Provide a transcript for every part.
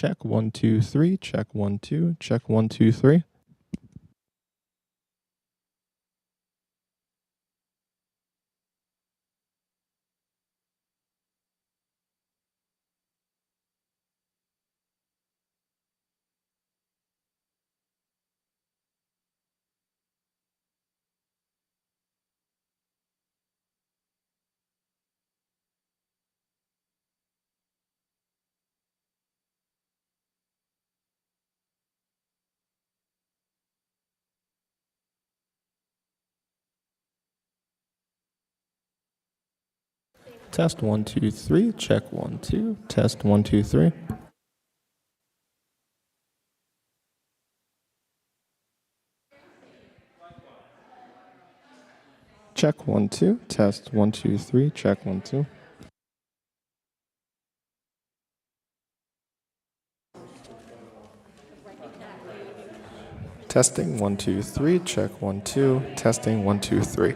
Check 1 2 3. Check 1 2. Check 1 2 3. Test 1 2 3. Check 1 2. Test 1 2 3. Check 1 2. Test 1 2 3. Check 1 2. Testing 1 2 3. Check 1 2. Testing 1 2 3.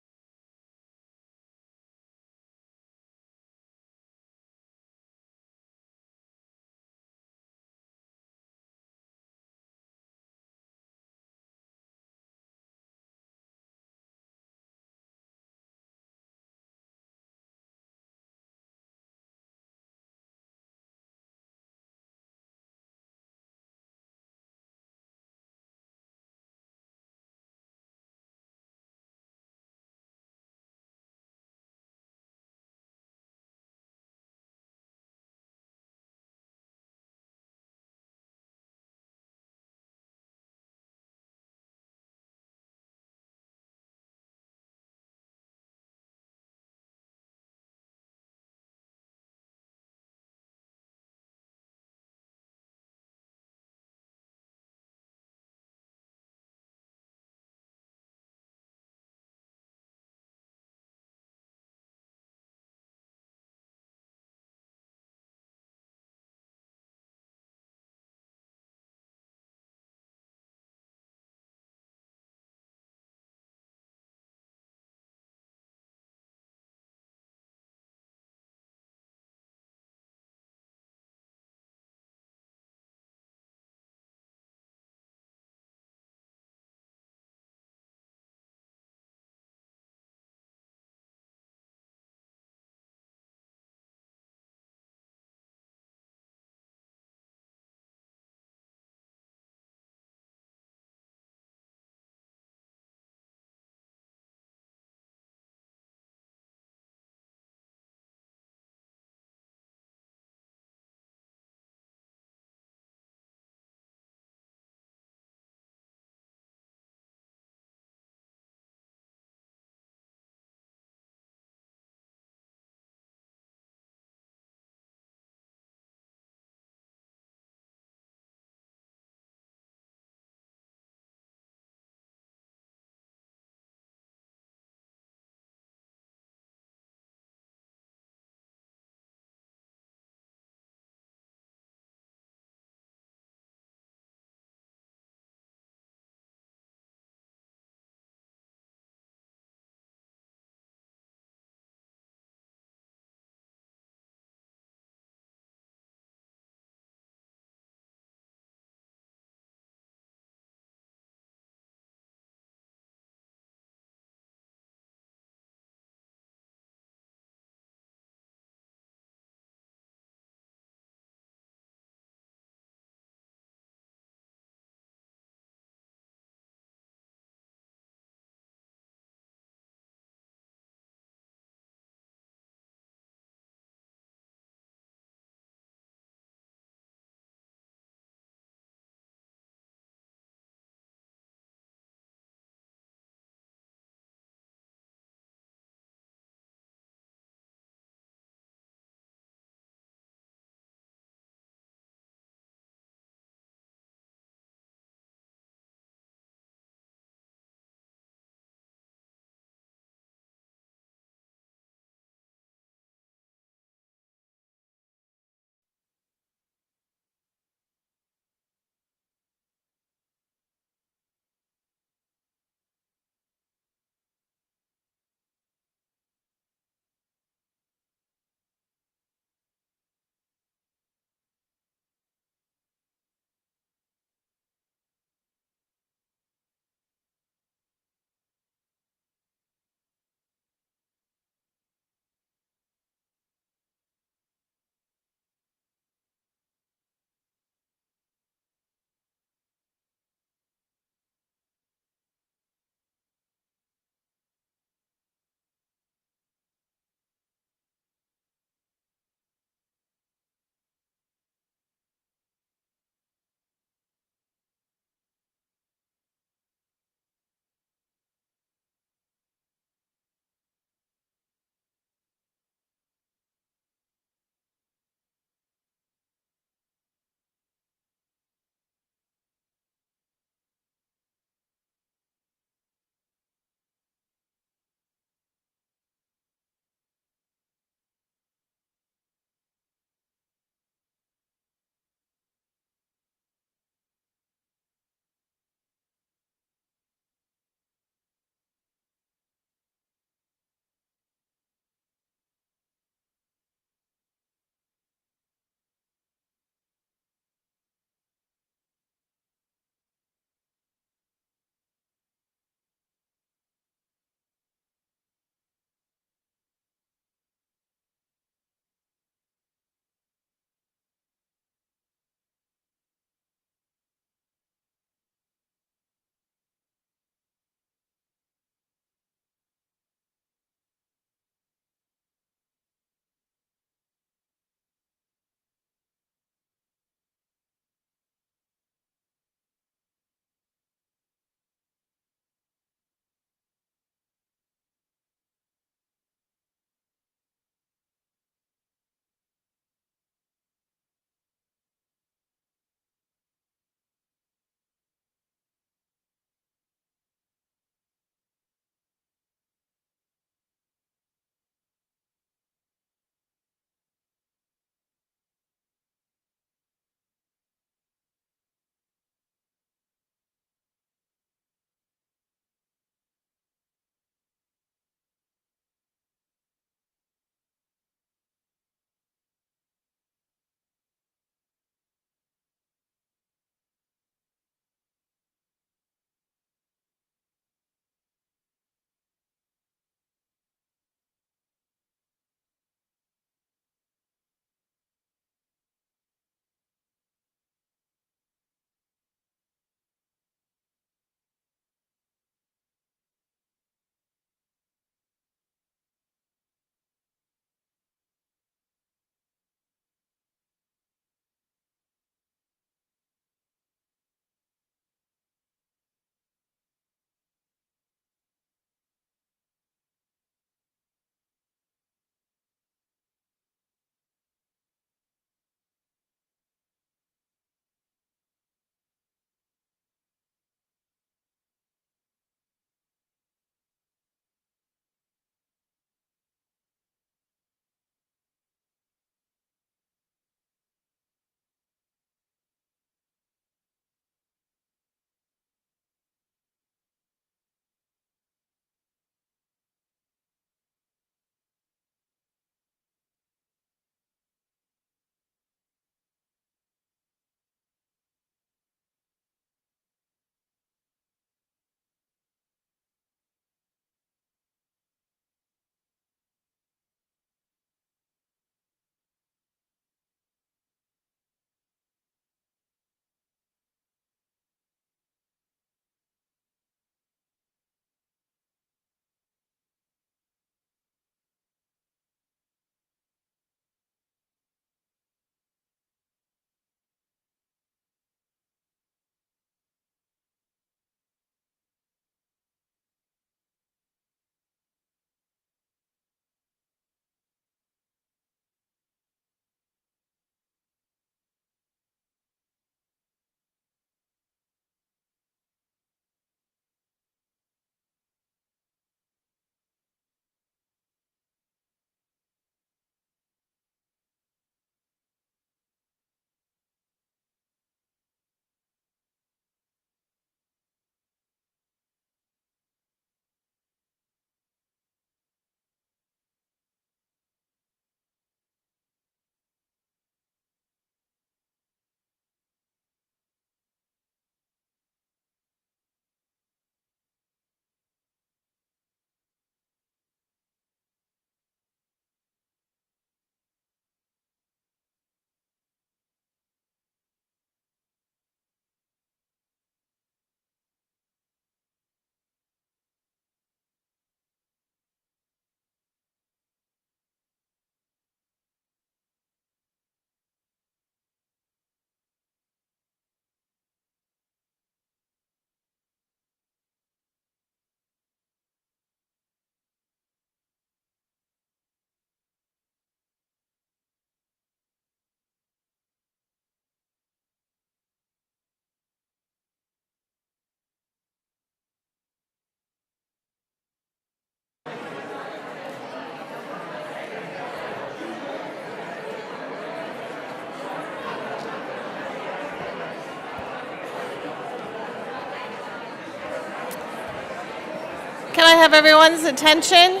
Can I have everyone's attention?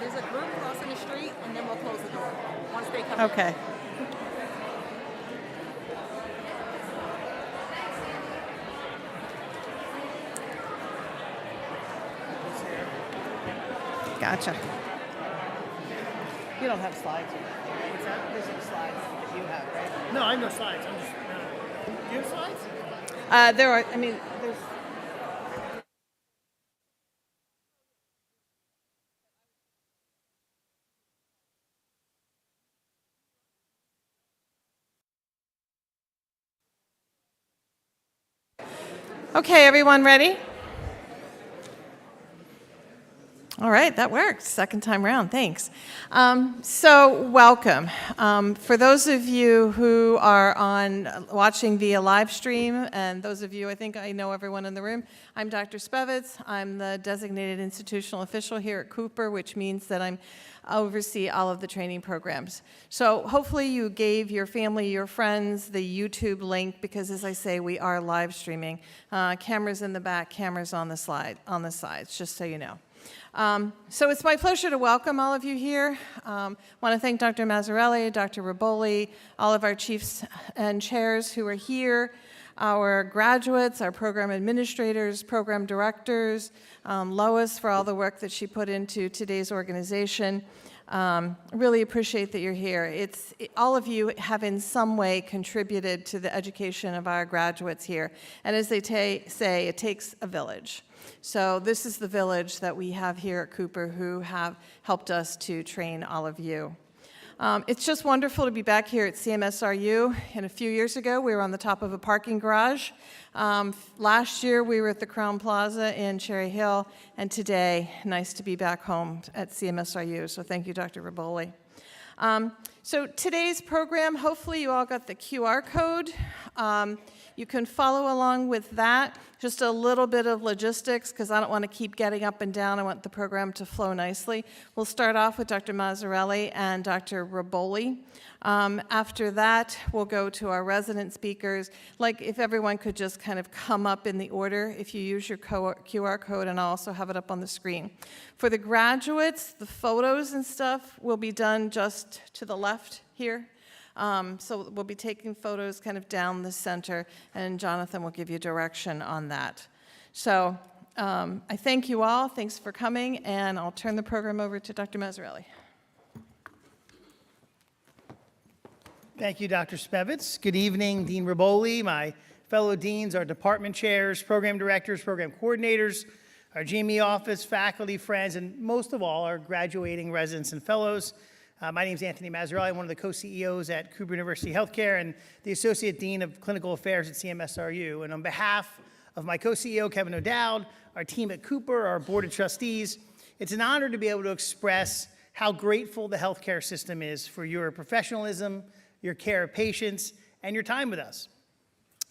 There's a group crossing the street, and then we'll close the door once they come in. Okay. Gotcha. You don't have slides. What's that? There's some slides that you have, right? No, I have no slides. I'm just. Do you have slides? There are, I mean, there's. Okay, everyone ready? All right, that worked. Second time round, thanks. So welcome. For those of you who are watching via live stream, and those of you, I think I know everyone in the room, I'm Dr. Spevitz. I'm the designated institutional official here at Cooper, which means that I oversee all of the training programs. So hopefully you gave your family, your friends, the YouTube link, because as I say, we are live streaming. Cameras in the back, cameras on the sides, just so you know. So it's my pleasure to welcome all of you here. I want to thank Dr. Mazzarelli, Dr. Raboli, all of our chiefs and chairs who are here, our graduates, our program administrators, program directors, Lois for all the work that she put into today's organization. Really appreciate that you're here. All of you have in some way contributed to the education of our graduates here. And as they say, it takes a village. So this is the village that we have here at Cooper who have helped us to train all of you. It's just wonderful to be back here at CMSRU. And a few years ago, we were on the top of a parking garage. Last year, we were at the Crown Plaza in Cherry Hill. And today, nice to be back home at CMSRU. So thank you, Dr. Raboli. So today's program, hopefully you all got the QR code. You can follow along with that. Just a little bit of logistics, because I don't want to keep getting up and down. I want the program to flow nicely. We'll start off with Dr. Mazzarelli and Dr. Raboli. After that, we'll go to our resident speakers. Like, if everyone could just kind of come up in the order, if you use your QR code, and I'll also have it up on the screen. For the graduates, the photos and stuff will be done just to the left here. So we'll be taking photos kind of down the center, and Jonathan will give you direction on that. So I thank you all. Thanks for coming, and I'll turn the program over to Dr. Mazzarelli. Thank you, Dr. Spevitz. Good evening, Dean Raboli, my fellow deans, our department chairs, program directors, program coordinators, our GME office, faculty, friends, and most of all, our graduating residents and fellows. My name is Anthony Mazzarelli. I'm one of the co-CEOs at Cooper University Healthcare and the Associate Dean of Clinical Affairs at CMSRU. And on behalf of my co-CEO, Kevin O'Dowd, our team at Cooper, our board of trustees, it's an honor to be able to express how grateful the healthcare system is for your professionalism, your care of patients, and your time with us.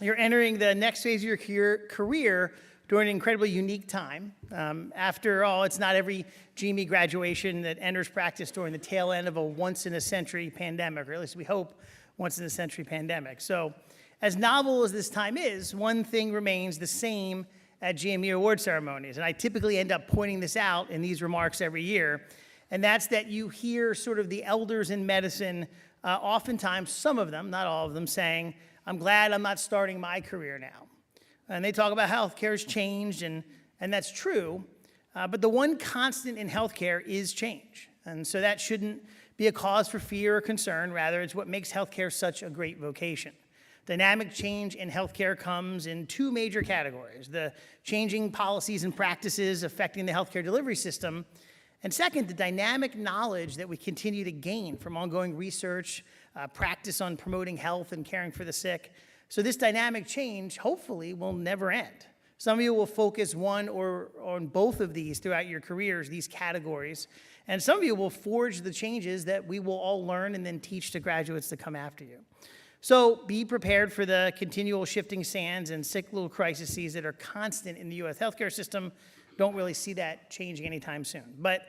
You're entering the next phase of your career during an incredibly unique time. After all, it's not every GME graduation that enters practice during the tail end of a once-in-a-century pandemic, or at least we hope once-in-a-century pandemic. So as novel as this time is, one thing remains the same at GME award ceremonies, and I typically end up pointing this out in these remarks every year, and that's that you hear sort of the elders in medicine, oftentimes, some of them, not all of them, saying, "I'm glad I'm not starting my career now." And they talk about how healthcare has changed, and that's true. But the one constant in healthcare is change. And so that shouldn't be a cause for fear or concern. Rather, it's what makes healthcare such a great vocation. Dynamic change in healthcare comes in two major categories: the changing policies and practices affecting the healthcare delivery system, and second, the dynamic knowledge that we continue to gain from ongoing research, practice on promoting health and caring for the sick. So this dynamic change, hopefully, will never end. Some of you will focus one or on both of these throughout your careers, these categories. And some of you will forge the changes that we will all learn and then teach to graduates to come after you. So be prepared for the continual shifting sands and cyclical crises that are constant in the U.S. healthcare system. Don't really see that changing anytime soon. But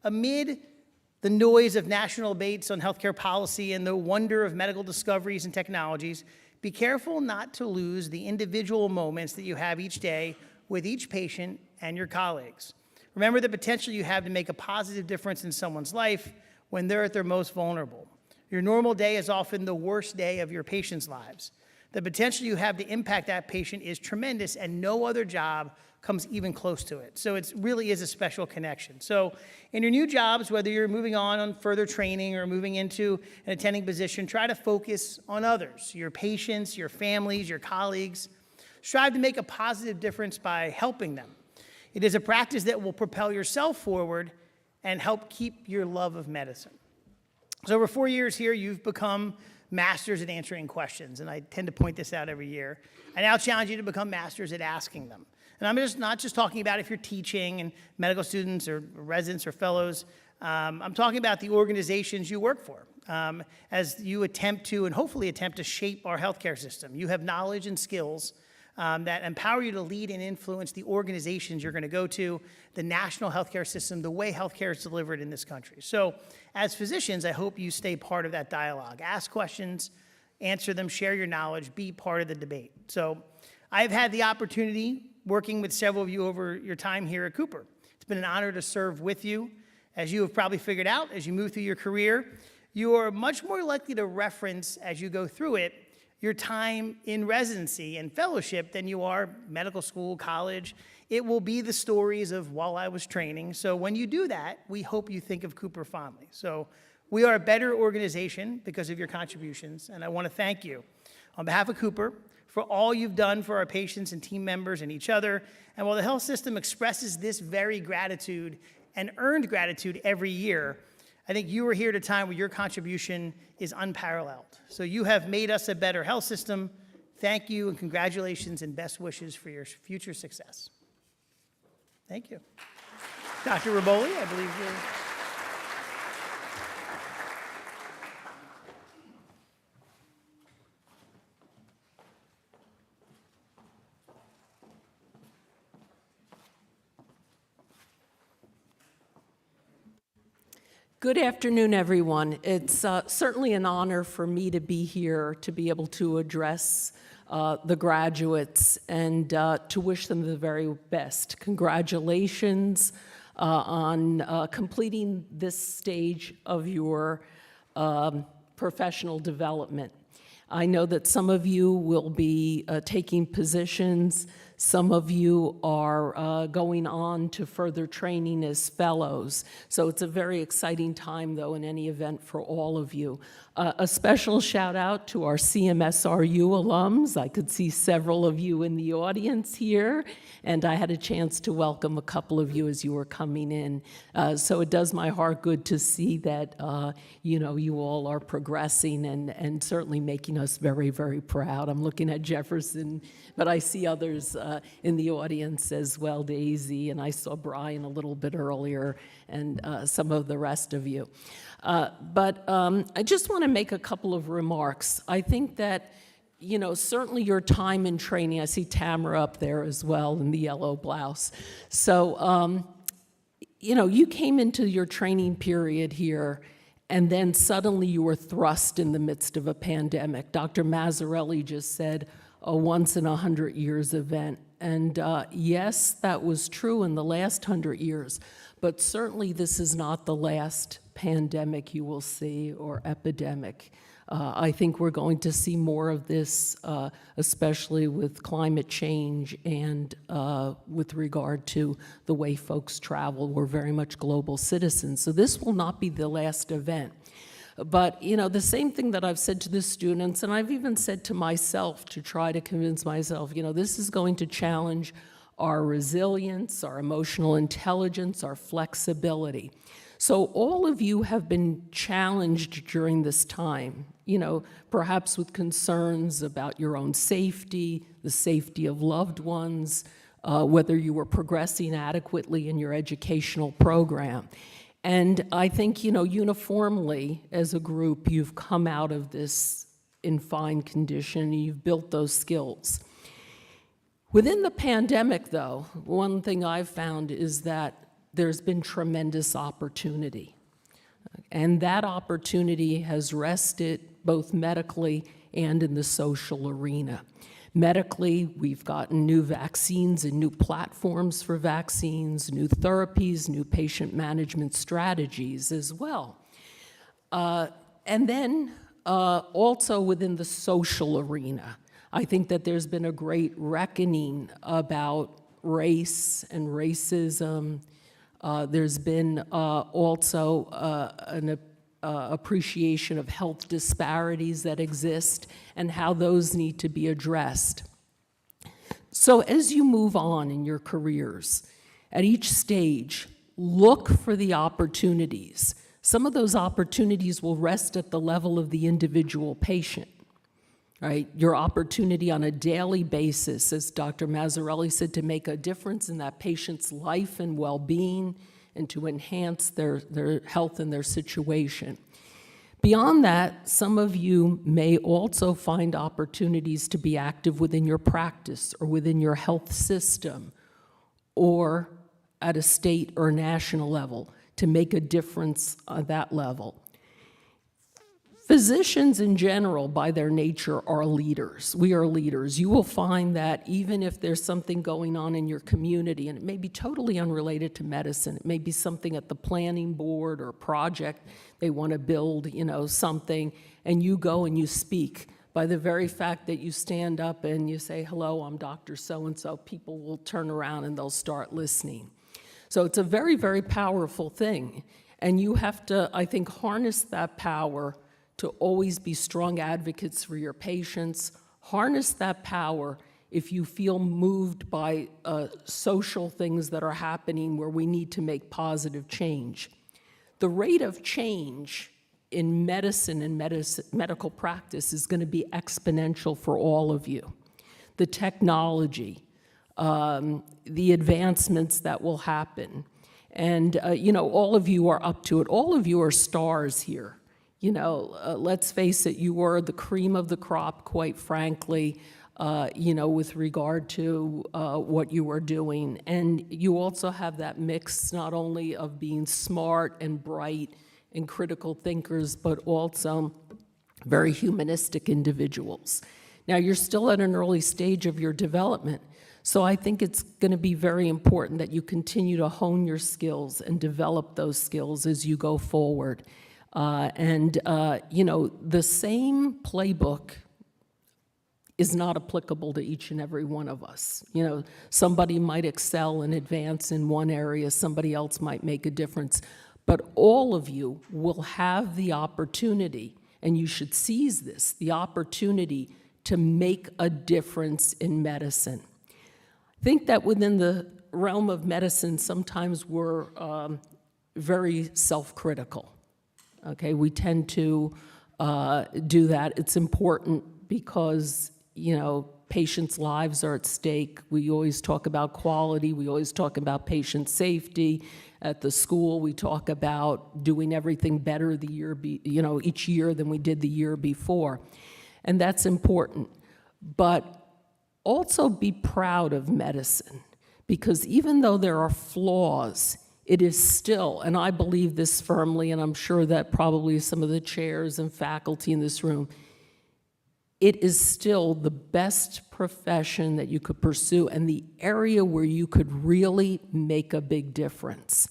amid the noise of national debates on healthcare policy and the wonder of medical discoveries and technologies, be careful not to lose the individual moments that you have each day with each patient and your colleagues. Remember the potential you have to make a positive difference in someone's life when they're at their most vulnerable. Your normal day is often the worst day of your patients' lives. The potential you have to impact that patient is tremendous, and no other job comes even close to it. So it really is a special connection. So in your new jobs, whether you're moving on further training or moving into an attending position, try to focus on others, your patients, your families, your colleagues. Strive to make a positive difference by helping them. It is a practice that will propel yourself forward and help keep your love of medicine. So over 4 years here, you've become masters at answering questions, and I tend to point this out every year. I now challenge you to become masters at asking them. And I'm not just talking about if you're teaching and medical students or residents or fellows. I'm talking about the organizations you work for. As you attempt to, and hopefully attempt to shape our healthcare system, you have knowledge and skills that empower you to lead and influence the organizations you're going to go to, the national healthcare system, the way healthcare is delivered in this country. So as physicians, I hope you stay part of that dialogue. Ask questions, answer them, share your knowledge, be part of the debate. So I've had the opportunity working with several of you over your time here at Cooper. It's been an honor to serve with you. As you have probably figured out, as you move through your career, you are much more likely to reference, as you go through it, your time in residency and fellowship than you are medical school, college. It will be the stories of while I was training. So when you do that, we hope you think of Cooper fondly. So we are a better organization because of your contributions, and I want to thank you on behalf of Cooper for all you've done for our patients and team members and each other. And while the health system expresses this very gratitude and earned gratitude every year, I think you are here at a time where your contribution is unparalleled. So you have made us a better health system. Thank you, and congratulations and best wishes for your future success. Thank you. Dr. Raboli, I believe you're... Good afternoon, everyone. It's certainly an honor for me to be here to be able to address the graduates and to wish them the very best. Congratulations on completing this stage of your professional development. I know that some of you will be taking positions. Some of you are going on to further training as fellows. So it's a very exciting time, though, in any event for all of you. A special shout out to our CMSRU alums. I could see several of you in the audience here, and I had a chance to welcome a couple of you as you were coming in. So it does my heart good to see that you all are progressing and certainly making us very, very proud. I'm looking at Jefferson, but I see others in the audience as well, Daisy, and I saw Brian a little bit earlier, and some of the rest of you. But I just want to make a couple of remarks. I think that, certainly your time in training, I see Tamara up there as well in the yellow blouse. So, you came into your training period here, and then suddenly you were thrust in the midst of a pandemic. Dr. Mazzarelli just said a once in 100 years event. And yes, that was true in the last 100 years, but certainly this is not the last pandemic you will see or epidemic. I think we're going to see more of this, especially with climate change and with regard to the way folks travel. We're very much global citizens, so this will not be the last event. But, the same thing that I've said to the students, and I've even said to myself to try to convince myself, this is going to challenge our resilience, our emotional intelligence, our flexibility. So all of you have been challenged during this time, perhaps with concerns about your own safety, the safety of loved ones, whether you were progressing adequately in your educational program. And I think, uniformly, as a group, you've come out of this in fine condition, and you've built those skills. Within the pandemic, though, one thing I've found is that there's been tremendous opportunity. And that opportunity has rested both medically and in the social arena. Medically, we've gotten new vaccines and new platforms for vaccines, new therapies, new patient management strategies as well. And then also within the social arena, I think that there's been a great reckoning about race and racism. There's been also an appreciation of health disparities that exist and how those need to be addressed. So as you move on in your careers, at each stage, look for the opportunities. Some of those opportunities will rest at the level of the individual patient, right? Your opportunity on a daily basis, as Dr. Mazzarelli said, to make a difference in that patient's life and well-being and to enhance their health and their situation. Beyond that, some of you may also find opportunities to be active within your practice or within your health system or at a state or national level to make a difference on that level. Physicians in general, by their nature, are leaders. We are leaders. You will find that even if there's something going on in your community, and it may be totally unrelated to medicine, it may be something at the planning board or project, they want to build, something, and you go and you speak. By the very fact that you stand up and you say, hello, I'm Dr. So-and-so, people will turn around and they'll start listening. So it's a very, very powerful thing. And you have to, I think, harness that power to always be strong advocates for your patients. Harness that power if you feel moved by social things that are happening where we need to make positive change. The rate of change in medicine and medical practice is going to be exponential for all of you. The technology, the advancements that will happen. And, all of you are up to it. All of you are stars here. Let's face it, you are the cream of the crop, quite frankly, with regard to what you are doing. And you also have that mix not only of being smart and bright and critical thinkers, but also very humanistic individuals. Now, you're still at an early stage of your development, so I think it's going to be very important that you continue to hone your skills and develop those skills as you go forward. The same playbook is not applicable to each and every one of us. Somebody might excel and advance in one area, somebody else might make a difference, but all of you will have the opportunity, and you should seize this, the opportunity to make a difference in medicine. I think that within the realm of medicine, sometimes we're very self-critical. Okay, we tend to do that. It's important because, patients' lives are at stake. We always talk about quality. We always talk about patient safety. At the school, we talk about doing everything better each year than we did the year before. And that's important. But also be proud of medicine, because even though there are flaws, it is still, and I believe this firmly, and I'm sure that probably some of the chairs and faculty in this room, it is still the best profession that you could pursue and the area where you could really make a big difference.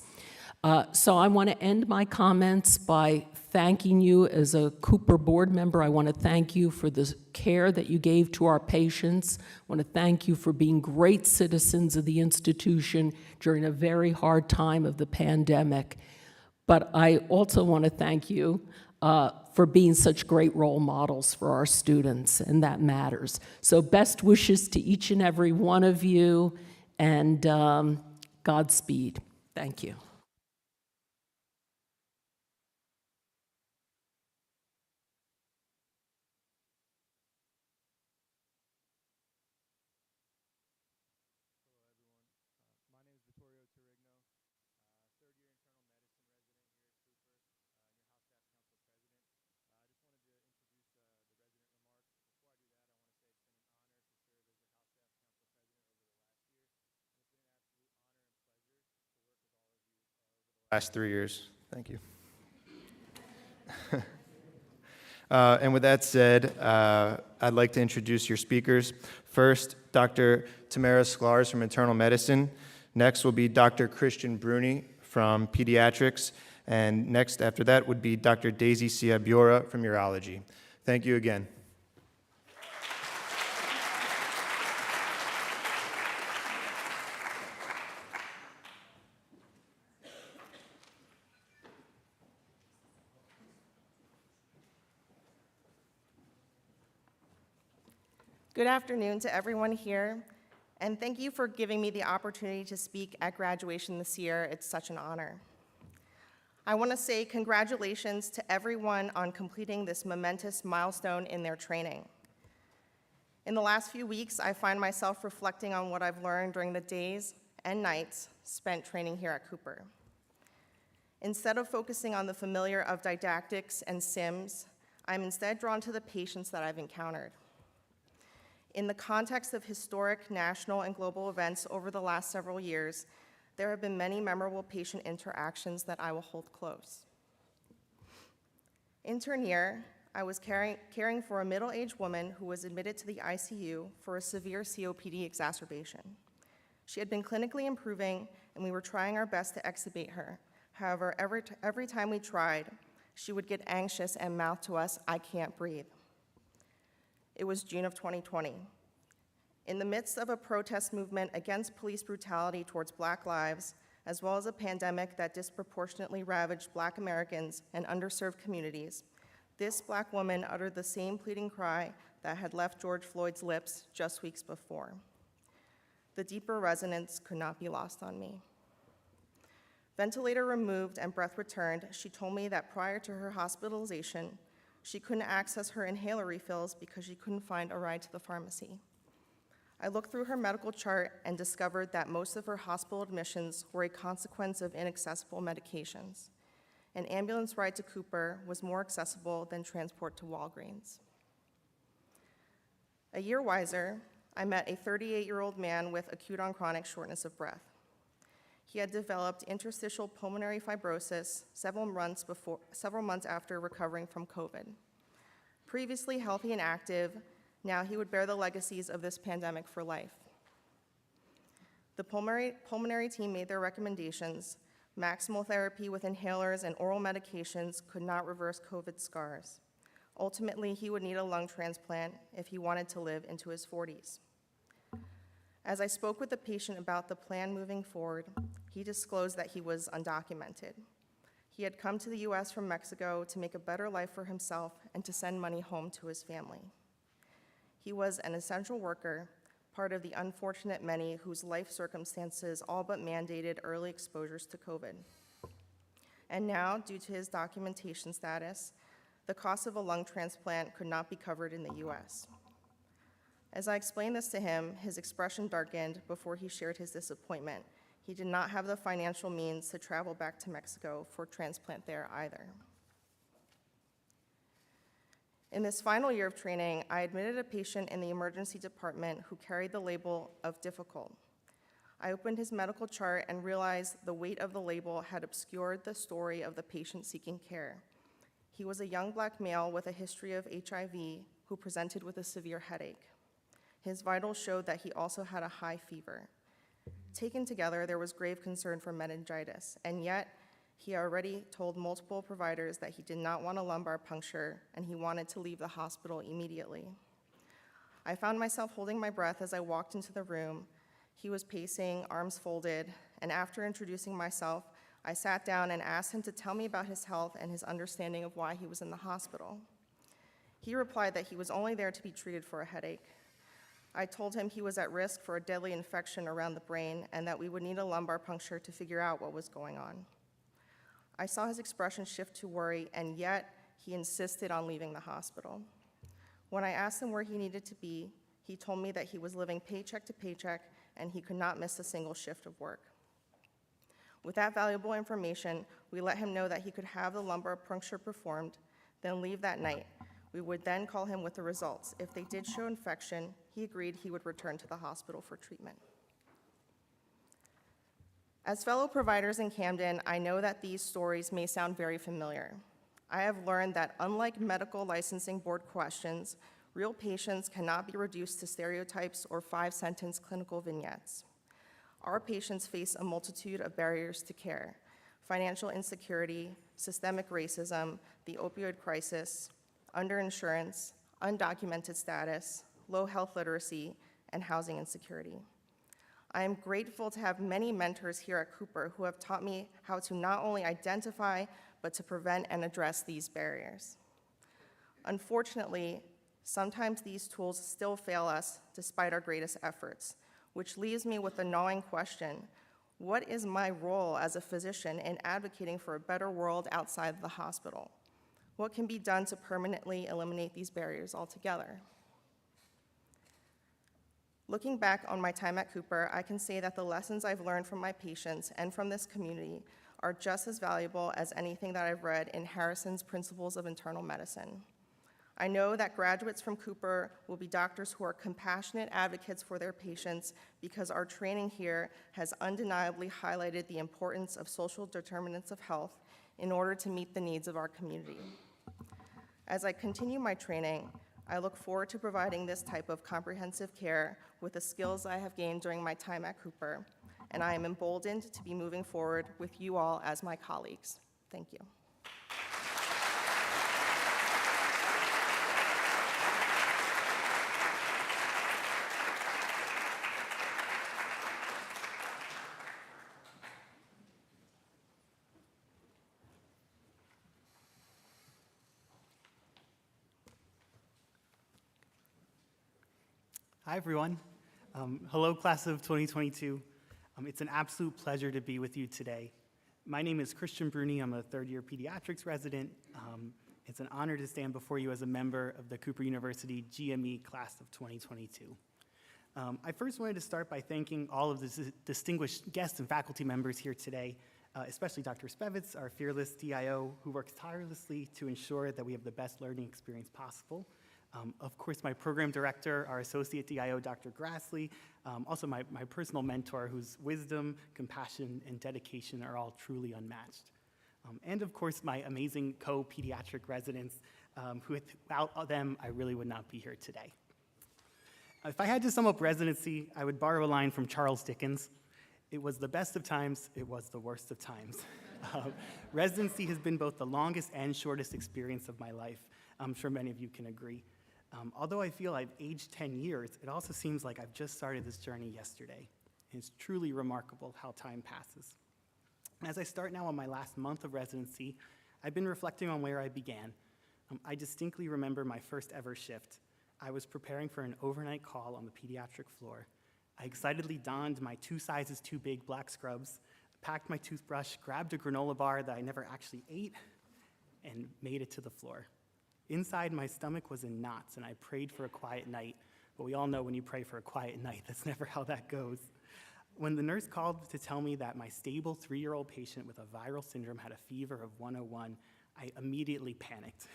So I want to end my comments by thanking you as a Cooper board member. I want to thank you for the care that you gave to our patients. I want to thank you for being great citizens of the institution during a very hard time of the pandemic. But I also want to thank you for being such great role models for our students, and that matters. So best wishes to each and every one of you, and Godspeed. Thank you. Last 3 years. Thank you. And with that said, I'd like to introduce your speakers. First, Dr. Tamara Sklars from Internal Medicine. Next will be Dr. Christian Bruni from Pediatrics. And next after that would be Dr. Daisy Ciabiora from Urology. Thank you again. Good afternoon to everyone here, and thank you for giving me the opportunity to speak at graduation this year. It's such an honor. I want to say congratulations to everyone on completing this momentous milestone in their training. In the last few weeks, I find myself reflecting on what I've learned during the days and nights spent training here at Cooper. Instead of focusing on the familiar of didactics and SIMS, I'm instead drawn to the patients that I've encountered. In the context of historic national and global events over the last several years, there have been many memorable patient interactions that I will hold close. Intern year, I was caring for a middle-aged woman who was admitted to the ICU for a severe COPD exacerbation. She had been clinically improving, and we were trying our best to extubate her. However, every time we tried, she would get anxious and mouth to us, "I can't breathe." It was June of 2020. In the midst of a protest movement against police brutality towards Black lives, as well as a pandemic that disproportionately ravaged Black Americans and underserved communities, this Black woman uttered the same pleading cry that had left George Floyd's lips just weeks before. The deeper resonance could not be lost on me. Ventilator removed and breath returned, she told me that prior to her hospitalization, she couldn't access her inhaler refills because she couldn't find a ride to the pharmacy. I looked through her medical chart and discovered that most of her hospital admissions were a consequence of inaccessible medications. An ambulance ride to Cooper was more accessible than transport to Walgreens. A year wiser, I met a 38-year-old man with acute on chronic shortness of breath. He had developed interstitial pulmonary fibrosis several months after recovering from COVID. Previously healthy and active, now he would bear the legacies of this pandemic for life. The pulmonary team made their recommendations. Maximal therapy with inhalers and oral medications could not reverse COVID scars. Ultimately, he would need a lung transplant if he wanted to live into his 40s. As I spoke with the patient about the plan moving forward, he disclosed that he was undocumented. He had come to the US from Mexico to make a better life for himself and to send money home to his family. He was an essential worker, part of the unfortunate many whose life circumstances all but mandated early exposures to COVID. And now, due to his documentation status, the cost of a lung transplant could not be covered in the US. As I explained this to him, his expression darkened before he shared his disappointment. He did not have the financial means to travel back to Mexico for transplant there either. In this final year of training, I admitted a patient in the emergency department who carried the label of difficult. I opened his medical chart and realized the weight of the label had obscured the story of the patient seeking care. He was a young Black male with a history of HIV who presented with a severe headache. His vitals showed that he also had a high fever. Taken together, there was grave concern for meningitis, and yet he already told multiple providers that he did not want a lumbar puncture and he wanted to leave the hospital immediately. I found myself holding my breath as I walked into the room. He was pacing, arms folded, and after introducing myself, I sat down and asked him to tell me about his health and his understanding of why he was in the hospital. He replied that he was only there to be treated for a headache. I told him he was at risk for a deadly infection around the brain and that we would need a lumbar puncture to figure out what was going on. I saw his expression shift to worry, and yet he insisted on leaving the hospital. When I asked him where he needed to be, he told me that he was living paycheck to paycheck and he could not miss a single shift of work. With that valuable information, we let him know that he could have the lumbar puncture performed, then leave that night. We would then call him with the results. If they did show infection, he agreed he would return to the hospital for treatment. As fellow providers in Camden, I know that these stories may sound very familiar. I have learned that unlike medical licensing board questions, real patients cannot be reduced to stereotypes or 5-sentence clinical vignettes. Our patients face a multitude of barriers to care: financial insecurity, systemic racism, the opioid crisis, underinsurance, undocumented status, low health literacy, and housing insecurity. I am grateful to have many mentors here at Cooper who have taught me how to not only identify, but to prevent and address these barriers. Unfortunately, sometimes these tools still fail us despite our greatest efforts, which leaves me with the gnawing question: what is my role as a physician in advocating for a better world outside the hospital? What can be done to permanently eliminate these barriers altogether? Looking back on my time at Cooper, I can say that the lessons I've learned from my patients and from this community are just as valuable as anything that I've read in Harrison's Principles of Internal Medicine. I know that graduates from Cooper will be doctors who are compassionate advocates for their patients because our training here has undeniably highlighted the importance of social determinants of health in order to meet the needs of our community. As I continue my training, I look forward to providing this type of comprehensive care with the skills I have gained during my time at Cooper, and I am emboldened to be moving forward with you all as my colleagues. Thank you. Hi, everyone. Hello, class of 2022. It's an absolute pleasure to be with you today. My name is Christian Bruni. I'm a third-year pediatrics resident. It's an honor to stand before you as a member of the Cooper University GME class of 2022. I first wanted to start by thanking all of the distinguished guests and faculty members here today, especially Dr. Spevitz, our fearless DIO, who works tirelessly to ensure that we have the best learning experience possible. Of course, my program director, our associate DIO, Dr. Grassley, also my personal mentor, whose wisdom, compassion, and dedication are all truly unmatched. And of course, my amazing co-pediatric residents, who without them, I really would not be here today. If I had to sum up residency, I would borrow a line from Charles Dickens. It was the best of times, it was the worst of times. Residency has been both the longest and shortest experience of my life. I'm sure many of you can agree. Although I feel I've aged 10 years, it also seems like I've just started this journey yesterday. It's truly remarkable how time passes. As I start now on my last month of residency, I've been reflecting on where I began. I distinctly remember my first ever shift. I was preparing for an overnight call on the pediatric floor. I excitedly donned my 2 sizes too big black scrubs, packed my toothbrush, grabbed a granola bar that I never actually ate, and made it to the floor. Inside, my stomach was in knots, and I prayed for a quiet night. But we all know when you pray for a quiet night, that's never how that goes. When the nurse called to tell me that my stable 3-year-old patient with a viral syndrome had a fever of 101, I immediately panicked.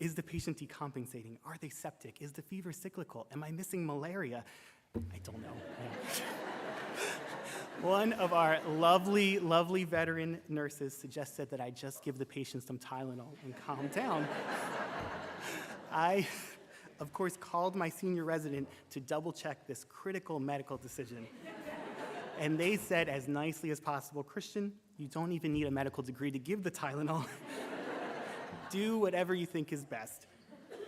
Is the patient decompensating? Are they septic? Is the fever cyclical? Am I missing malaria? I don't know. One of our lovely, lovely veteran nurses suggested that I just give the patient some Tylenol and calm down. I, of course, called my senior resident to double-check this critical medical decision. And they said as nicely as possible, Christian, you don't even need a medical degree to give the Tylenol. Do whatever you think is best.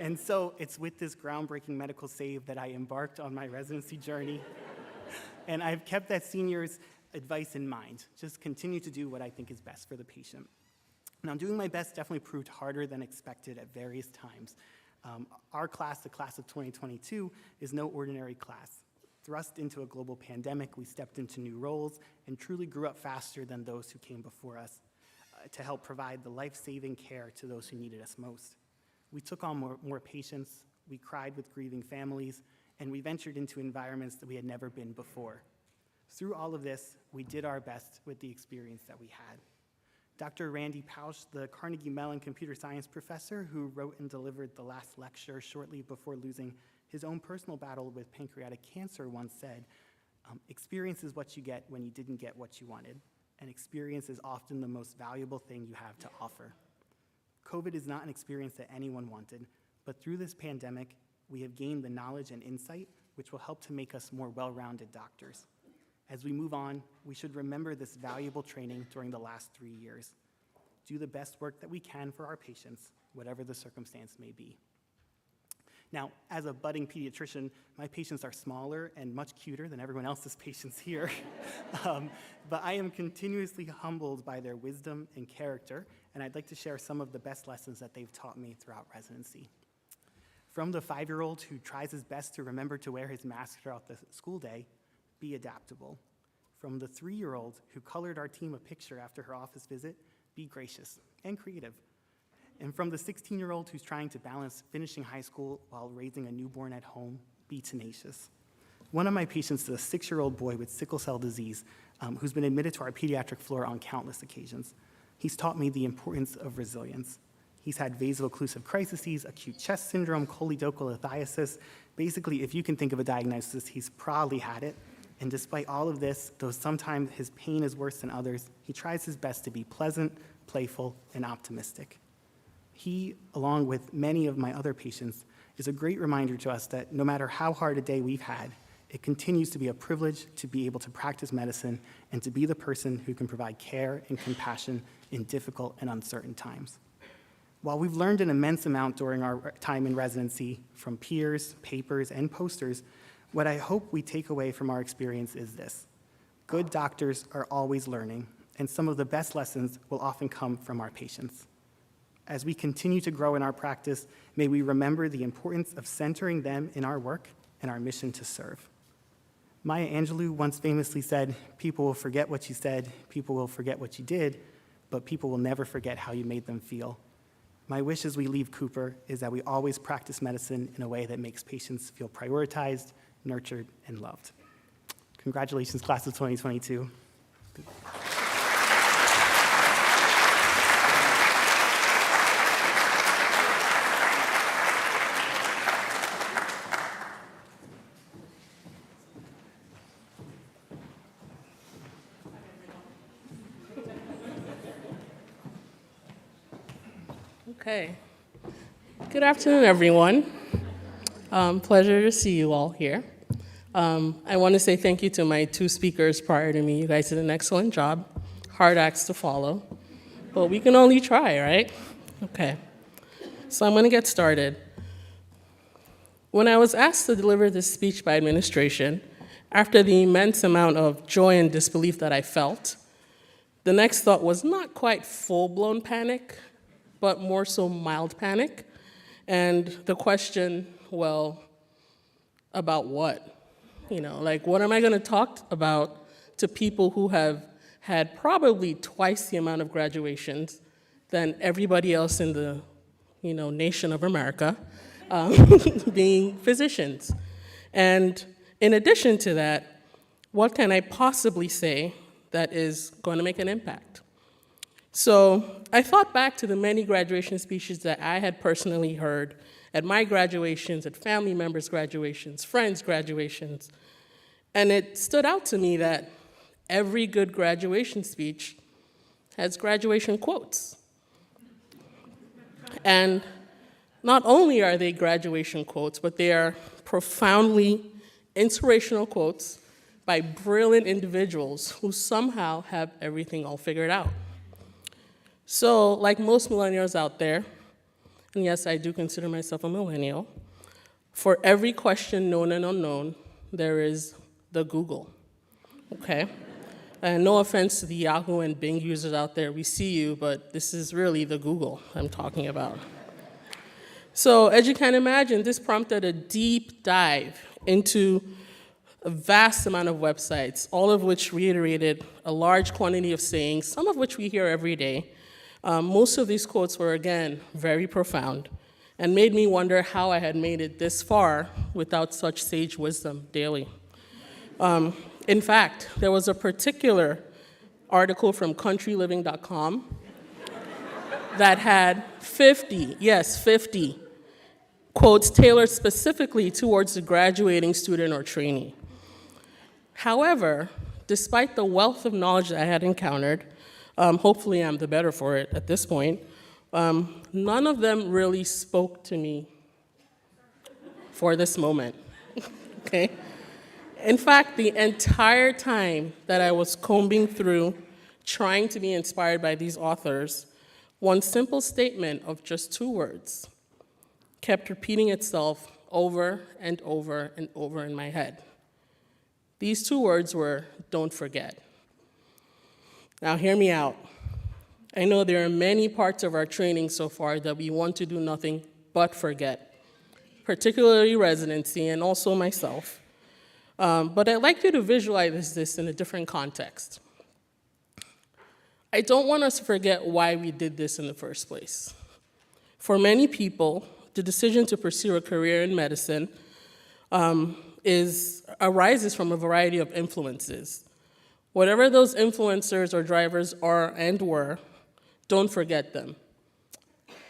And so it's with this groundbreaking medical save that I embarked on my residency journey. And I've kept that senior's advice in mind. Just continue to do what I think is best for the patient. Now, doing my best definitely proved harder than expected at various times. Our class, the class of 2022, is no ordinary class. Thrust into a global pandemic, we stepped into new roles and truly grew up faster than those who came before us to help provide the life-saving care to those who needed us most. We took on more patients, we cried with grieving families, and we ventured into environments that we had never been before. Through all of this, we did our best with the experience that we had. Dr. Randy Pausch, the Carnegie Mellon computer science professor who wrote and delivered the last lecture shortly before losing his own personal battle with pancreatic cancer, once said, experience is what you get when you didn't get what you wanted, and experience is often the most valuable thing you have to offer. COVID is not an experience that anyone wanted, but through this pandemic, we have gained the knowledge and insight which will help to make us more well-rounded doctors. As we move on, we should remember this valuable training during the last 3 years. Do the best work that we can for our patients, whatever the circumstance may be. Now, as a budding pediatrician, my patients are smaller and much cuter than everyone else's patients here. But I am continuously humbled by their wisdom and character, and I'd like to share some of the best lessons that they've taught me throughout residency. From the 5-year-old who tries his best to remember to wear his mask throughout the school day, be adaptable. From the 3-year-old who colored our team a picture after her office visit, be gracious and creative. And from the 16-year-old who's trying to balance finishing high school while raising a newborn at home, be tenacious. One of my patients is a 6-year-old boy with sickle cell disease who's been admitted to our pediatric floor on countless occasions. He's taught me the importance of resilience. He's had vaso-occlusive crises, acute chest syndrome, choledocholithiasis. Basically, if you can think of a diagnosis, he's probably had it. And despite all of this, though sometimes his pain is worse than others, he tries his best to be pleasant, playful, and optimistic. He, along with many of my other patients, is a great reminder to us that no matter how hard a day we've had, it continues to be a privilege to be able to practice medicine and to be the person who can provide care and compassion in difficult and uncertain times. While we've learned an immense amount during our time in residency from peers, papers, and posters, what I hope we take away from our experience is this: good doctors are always learning, and some of the best lessons will often come from our patients. As we continue to grow in our practice, may we remember the importance of centering them in our work and our mission to serve. Maya Angelou once famously said, "People will forget what you said, people will forget what you did, but people will never forget how you made them feel." My wish as we leave Cooper is that we always practice medicine in a way that makes patients feel prioritized, nurtured, and loved. Congratulations, class of 2022. Okay. Good afternoon, everyone. Pleasure to see you all here. I want to say thank you to my 2 speakers prior to me. You guys did an excellent job. Hard acts to follow, but we can only try, right? Okay. So I'm going to get started. When I was asked to deliver this speech by administration, after the immense amount of joy and disbelief that I felt, the next thought was not quite full-blown panic, but more so mild panic. And the question, well, about what? What am I going to talk about to people who have had probably twice the amount of graduations than everybody else in the, nation of America, being physicians? And in addition to that, what can I possibly say that is going to make an impact? So I thought back to the many graduation speeches that I had personally heard at my graduations, at family members' graduations, friends' graduations, and it stood out to me that every good graduation speech has graduation quotes. And not only are they graduation quotes, but they are profoundly inspirational quotes by brilliant individuals who somehow have everything all figured out. So, like most millennials out there, and yes, I do consider myself a millennial, for every question known and unknown, there is the Google, okay? And no offense to the Yahoo and Bing users out there, we see you, but this is really the Google I'm talking about. So, as you can imagine, this prompted a deep dive into a vast amount of websites, all of which reiterated a large quantity of sayings, some of which we hear every day. Most of these quotes were, again, very profound and made me wonder how I had made it this far without such sage wisdom daily. In fact, there was a particular article from countryliving.com that had 50 quotes tailored specifically towards the graduating student or trainee. However, despite the wealth of knowledge that I had encountered, hopefully I'm the better for it at this point, None of them really spoke to me for this moment, okay? In fact, the entire time that I was combing through, trying to be inspired by these authors, one simple statement of just 2 words kept repeating itself over and over and over in my head. These 2 words were, "Don't forget." Now, hear me out. I know there are many parts of our training so far that we want to do nothing but forget, particularly residency and also myself. But I'd like you to visualize this in a different context. I don't want us to forget why we did this in the first place. For many people, the decision to pursue a career in medicine arises from a variety of influences. Whatever those influencers or drivers are and were, don't forget them.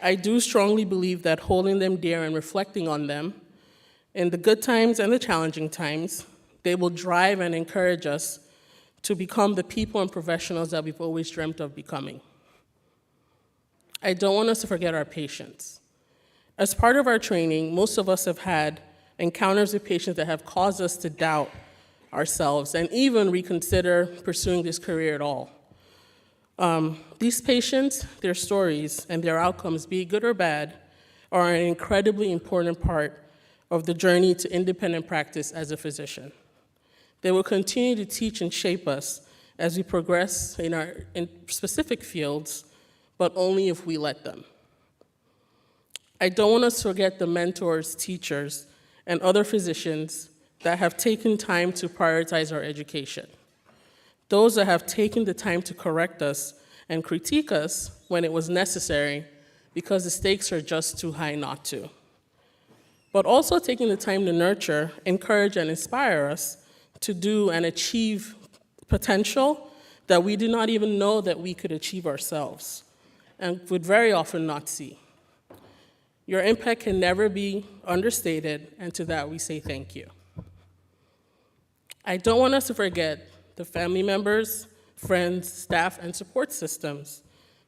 I do strongly believe that holding them dear and reflecting on them in the good times and the challenging times, they will drive and encourage us to become the people and professionals that we've always dreamt of becoming. I don't want us to forget our patients. As part of our training, most of us have had encounters with patients that have caused us to doubt ourselves and even reconsider pursuing this career at all. These patients, their stories, and their outcomes, be it good or bad, are an incredibly important part of the journey to independent practice as a physician. They will continue to teach and shape us as we progress in specific fields, but only if we let them. I don't want us to forget the mentors, teachers, and other physicians that have taken time to prioritize our education. Those that have taken the time to correct us and critique us when it was necessary because the stakes are just too high not to. But also taking the time to nurture, encourage, and inspire us to do and achieve potential that we did not even know that we could achieve ourselves and would very often not see. Your impact can never be understated, and to that we say thank you. I don't want us to forget the family members, friends, staff, and support systems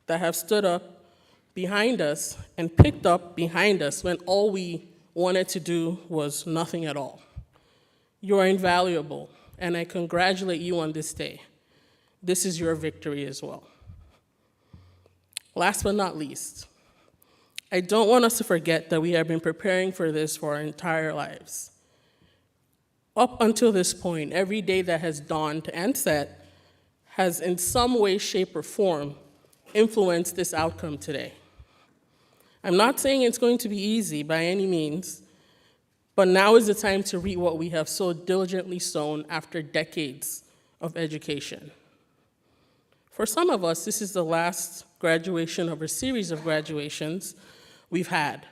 that have stood up behind us and picked up behind us when all we wanted to do was nothing at all. You are invaluable, and I congratulate you on this day. This is your victory as well. Last but not least, I don't want us to forget that we have been preparing for this for our entire lives. Up until this point, every day that has dawned and set has in some way, shape, or form influenced this outcome today. I'm not saying it's going to be easy by any means, but now is the time to reap what we have so diligently sown after decades of education. For some of us, this is the last graduation of a series of graduations we've had.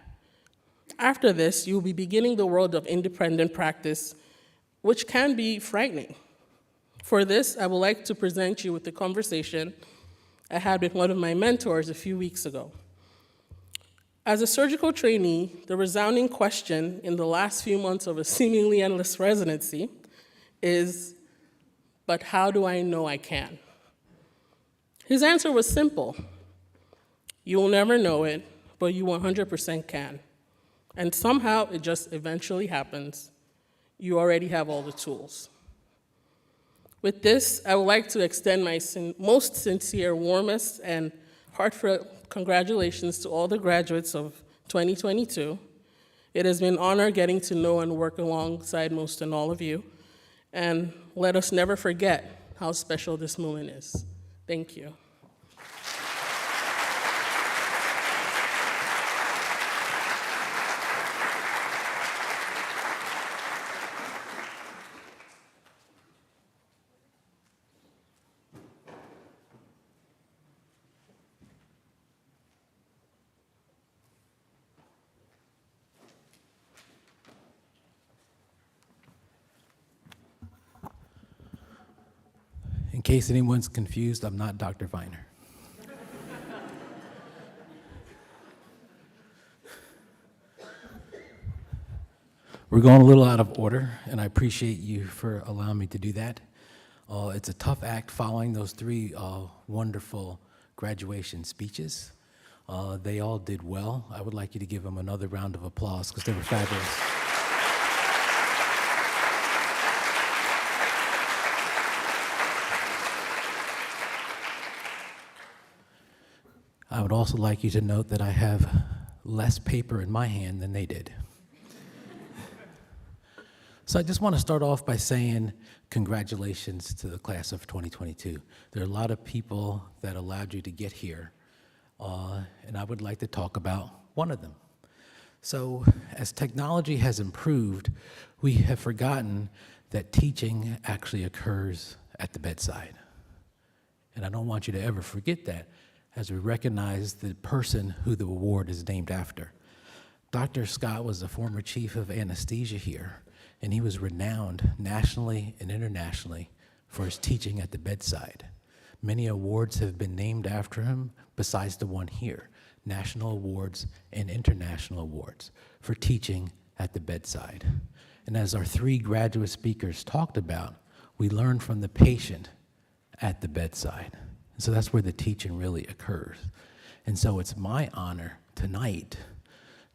After this, you'll be beginning the world of independent practice, which can be frightening. For this, I would like to present you with a conversation I had with one of my mentors a few weeks ago. As a surgical trainee, the resounding question in the last few months of a seemingly endless residency is, but how do I know I can? His answer was simple. You'll never know it, but you 100% can. And somehow it just eventually happens. You already have all the tools. With this, I would like to extend my most sincere, warmest, and heartfelt congratulations to all the graduates of 2022. It has been an honor getting to know and work alongside most and all of you. And let us never forget how special this moment is. Thank you. In case anyone's confused, I'm not Dr. Viner. We're going a little out of order, and I appreciate you for allowing me to do that. It's a tough act following those three wonderful graduation speeches. They all did well. I would like you to give them another round of applause because they were fabulous. I would also like you to note that I have less paper in my hand than they did. So I just want to start off by saying congratulations to the class of 2022. There are a lot of people that allowed you to get here, and I would like to talk about one of them. So as technology has improved, we have forgotten that teaching actually occurs at the bedside. And I don't want you to ever forget that as we recognize the person who the award is named after. Dr. Scott was the former chief of anesthesia here, and he was renowned nationally and internationally for his teaching at the bedside. Many awards have been named after him besides the one here, national awards and international awards for teaching at the bedside. And as our three graduate speakers talked about, we learn from the patient at the bedside. And so that's where the teaching really occurs. And so it's my honor tonight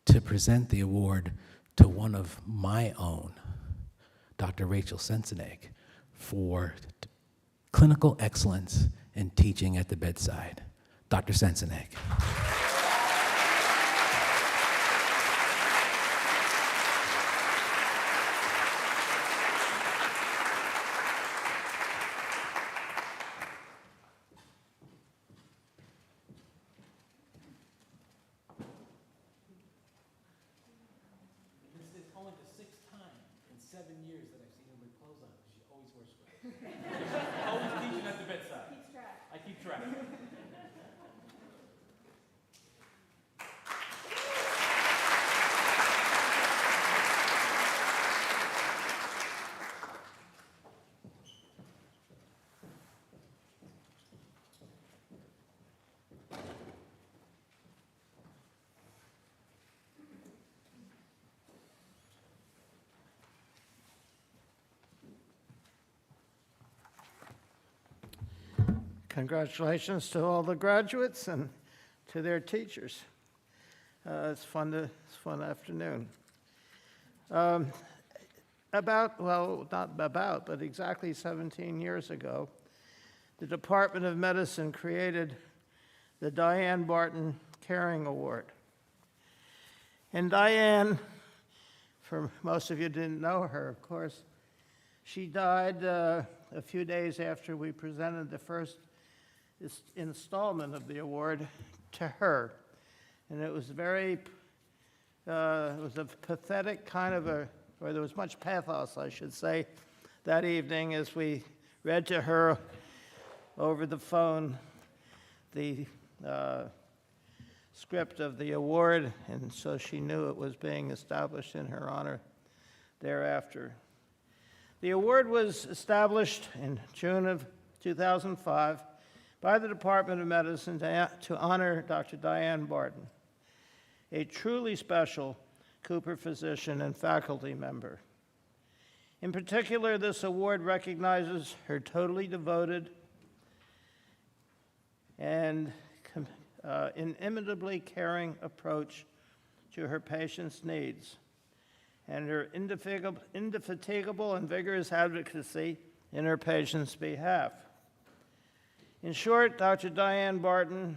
to present the award to one of my own, Dr. Rachel Sensenig, for clinical excellence in teaching at the bedside. Dr. Sensenig. This is only the 6th time in 7 years that I've seen her with clothes on. She always wears sweaters. Always teaching at the bedside. Keeps track. I keep track. Congratulations to all the graduates and to their teachers. It's fun afternoon. Not about, but exactly 17 years ago, the Department of Medicine created the Diane Barton Caring Award. And Diane, for most of you didn't know her, of course, she died a few days after we presented the first installment of the award to her. And it was it was a pathetic kind of or there was much pathos, I should say, that evening as we read to her over the phone the script of the award, and so she knew it was being established in her honor thereafter. The award was established in June of 2005 by the Department of Medicine to honor Dr. Diane Barton, a truly special Cooper physician and faculty member. In particular, this award recognizes her totally devoted and inimitably caring approach to her patients' needs and her indefatigable and vigorous advocacy in her patients' behalf. In short, Dr. Diane Barton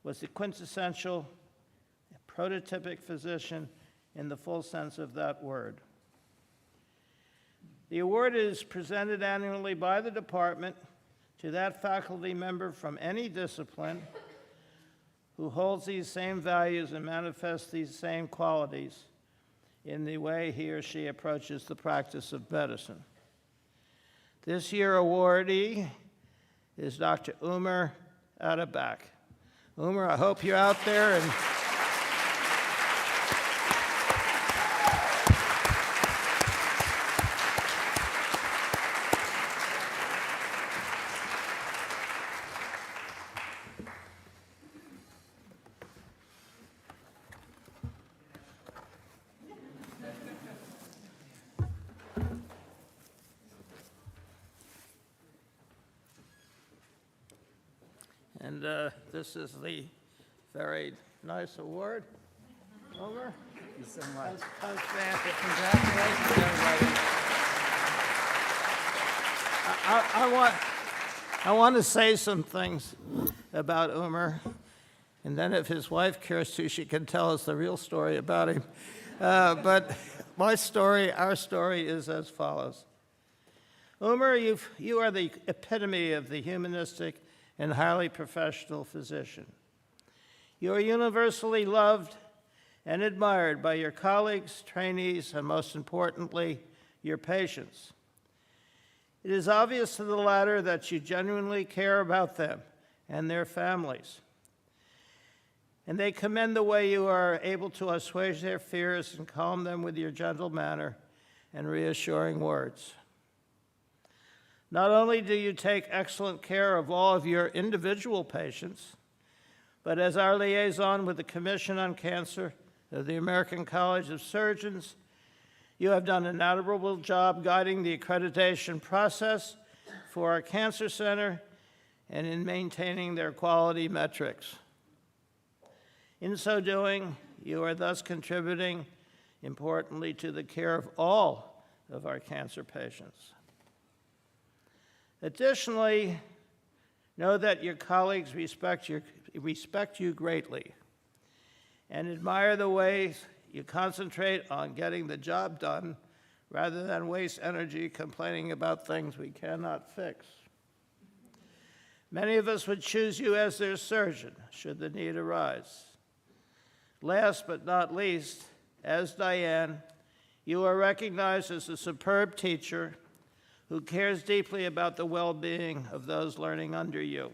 was the quintessential prototypic physician in the full sense of that word. The award is presented annually by the department to that faculty member from any discipline who holds these same values and manifests these same qualities in the way he or she approaches the practice of medicine. This year's awardee is Dr. Umer Atabak. Umer, I hope you're out there and this is the Very nice award. Omer? Thank you so much. Congratulations, everybody. I want to say some things about Omer, and then if his wife cares to, she can tell us the real story about him. But my story, our story, is as follows. Omer, you are the epitome of the humanistic and highly professional physician. You are universally loved and admired by your colleagues, trainees, and most importantly, your patients. It is obvious to the latter that you genuinely care about them and their families. And they commend the way you are able to assuage their fears and calm them with your gentle manner and reassuring words. Not only do you take excellent care of all of your individual patients, but as our liaison with the Commission on Cancer of the American College of Surgeons, you have done an admirable job guiding the accreditation process for our cancer center and in maintaining their quality metrics. In so doing, you are thus contributing, importantly, to the care of all of our cancer patients. Additionally, know that your colleagues respect you greatly and admire the ways you concentrate on getting the job done rather than waste energy complaining about things we cannot fix. Many of us would choose you as their surgeon should the need arise. Last but not least, as Diane, you are recognized as a superb teacher who cares deeply about the well-being of those learning under you.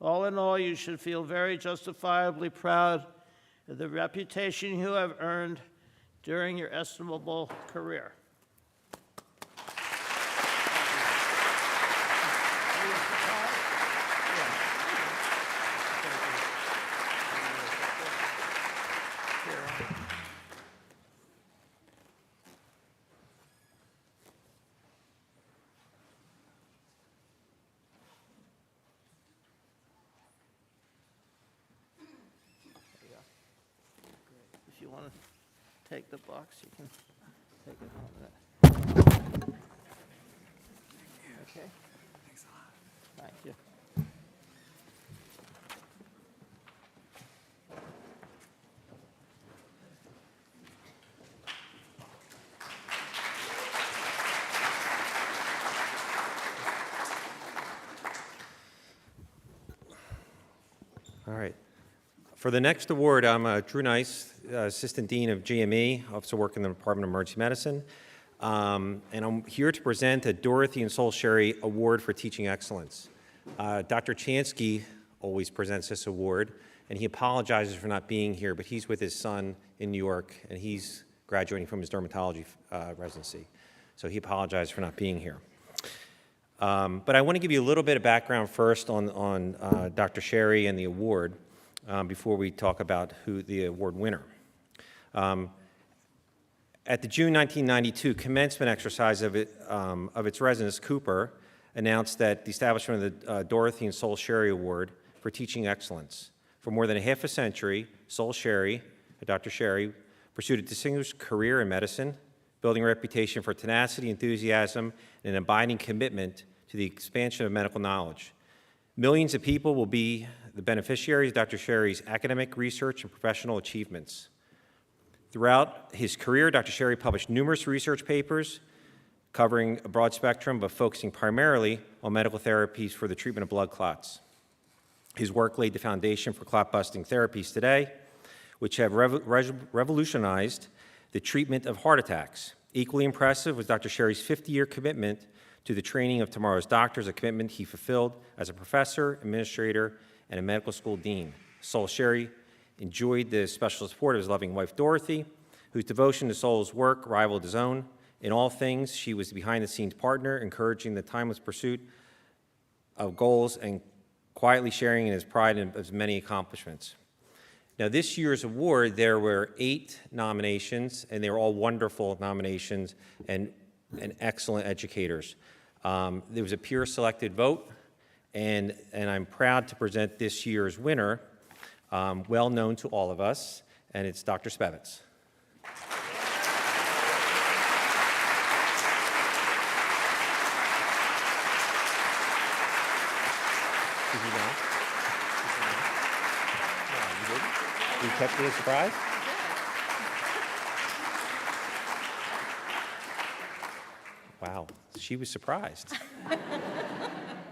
All in all, you should feel very justifiably proud of the reputation you have earned during your estimable career. If you want to take the box, you can take it home. Okay? Thanks a lot. Thank you. All right. For the next award, I'm Drew Nice, Assistant Dean of GME, also work in the Department of Emergency Medicine. And I'm here to present a Dorothy and Sol Sherry Award for Teaching Excellence. Dr. Chansky always presents this award, and he apologizes for not being here, but he's with his son in New York, and he's graduating from his dermatology residency. So he apologizes for not being here. But I want to give you a little bit of background first on Dr. Sherry and the award before we talk about who the award winner. At the June 1992 commencement exercise of its residence, Cooper announced that the establishment of the Dorothy and Sol Sherry Award for Teaching Excellence. For more than a half a century, Sol Sherry, Dr. Sherry, pursued a distinguished career in medicine, building a reputation for tenacity, enthusiasm, and an abiding commitment to the expansion of medical knowledge. Millions of people will be the beneficiaries of Dr. Sherry's academic research and professional achievements. Throughout his career, Dr. Sherry published numerous research papers covering a broad spectrum, but focusing primarily on medical therapies for the treatment of blood clots. His work laid the foundation for clot-busting therapies today, which have revolutionized the treatment of heart attacks. Equally impressive was Dr. Sherry's 50-year commitment to the training of tomorrow's doctors, a commitment he fulfilled as a professor, administrator, and a medical school dean. Sol Sherry enjoyed the special support of his loving wife, Dorothy, whose devotion to Sol's work rivaled his own. In all things, she was the behind-the-scenes partner, encouraging the timeless pursuit of goals and quietly sharing in his pride in his many accomplishments. Now, this year's award, there were 8 nominations, and they were all wonderful nominations and excellent educators. There was a peer-selected vote, and I'm proud to present this year's winner, well known to all of us, and it's Dr. Spevitz. Did you know? No, you didn't? You kept me a surprise? Wow, she was surprised.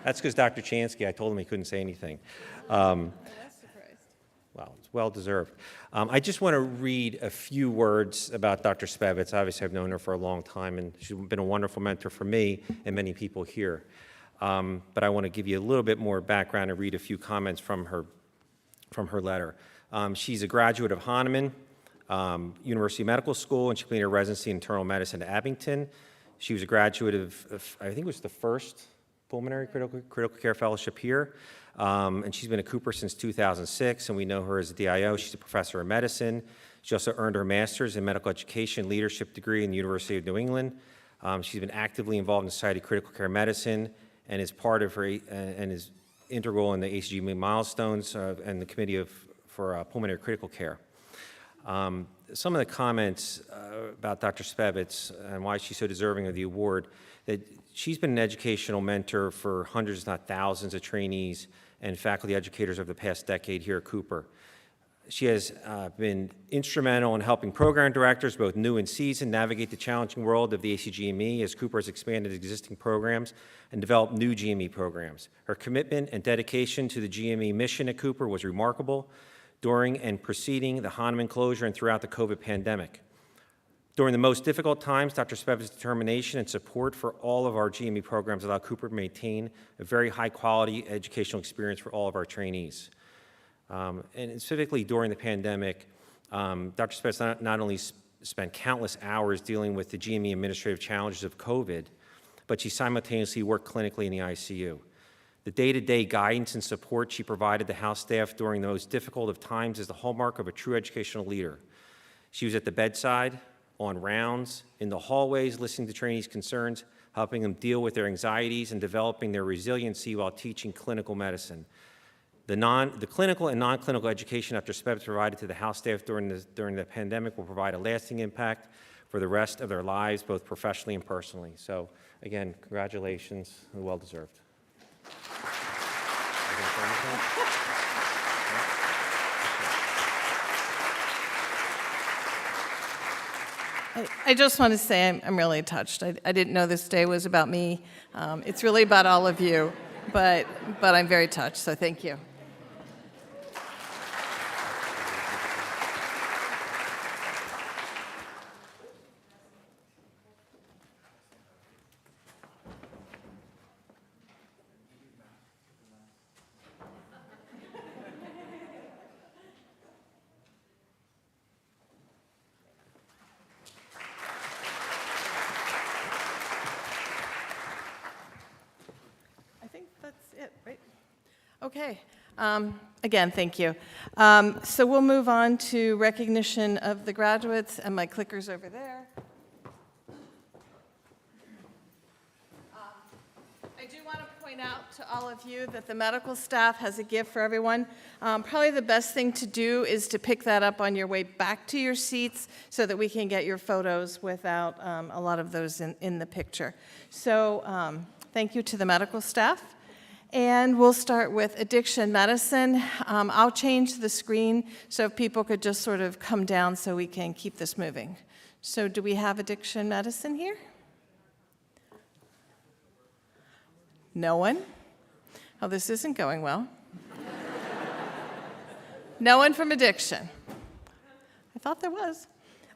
That's because Dr. Chansky, I told him he couldn't say anything. Well, it's well-deserved. I just want to read a few words about Dr. Spevitz. Obviously, I've known her for a long time, and she's been a wonderful mentor for me and many people here. But I want to give you a little bit more background and read a few comments from her letter. She's a graduate of Hahnemann University Medical School, and she completed her residency in internal medicine at Abington. She was a graduate of I think it was the first pulmonary critical care fellowship here. And she's been a Cooper since 2006, and we know her as a DIO. She's a professor of medicine. She also earned her master's in medical education leadership degree in the University of New England. She's been actively involved in Society of Critical Care Medicine and is part of her and is integral in the ACG milestones and the Committee for Pulmonary Critical Care. Some of the comments about Dr. Spevitz and why she's so deserving of the award, that she's been an educational mentor for hundreds, if not thousands, of trainees and faculty educators over the past decade here at Cooper. She has been instrumental in helping program directors, both new and seasoned, navigate the challenging world of the ACGME as Cooper has expanded existing programs and developed new GME programs. Her commitment and dedication to the GME mission at Cooper was remarkable during and preceding the Hahnemann closure and throughout the COVID pandemic. During the most difficult times, Dr. Spevitz's determination and support for all of our GME programs allowed Cooper to maintain a very high-quality educational experience for all of our trainees. And specifically during the pandemic, Dr. Spevitz not only spent countless hours dealing with the GME administrative challenges of COVID, but she simultaneously worked clinically in the ICU. The day-to-day guidance and support she provided the house staff during the most difficult of times is the hallmark of a true educational leader. She was at the bedside, on rounds, in the hallways, listening to trainees' concerns, helping them deal with their anxieties and developing their resiliency while teaching clinical medicine. The clinical and non-clinical education Dr. Spevitz provided to the house staff during the pandemic will provide a lasting impact for the rest of their lives, both professionally and personally. So, again, congratulations, well-deserved. I just want to say I'm really touched. I didn't know this day was about me. It's really about all of you, but I'm very touched, so thank you. Okay. Again, thank you. So we'll move on to recognition of the graduates, and my clicker's over there. I do want to point out to all of you that the medical staff has a gift for everyone. Probably the best thing to do is to pick that up on your way back to your seats so that we can get your photos without a lot of those in the picture. So thank you to the medical staff. And we'll start with addiction medicine. I'll change the screen so if people could just sort of come down so we can keep this moving. So do we have addiction medicine here? No one? Oh, this isn't going well. No one from addiction. I thought there was.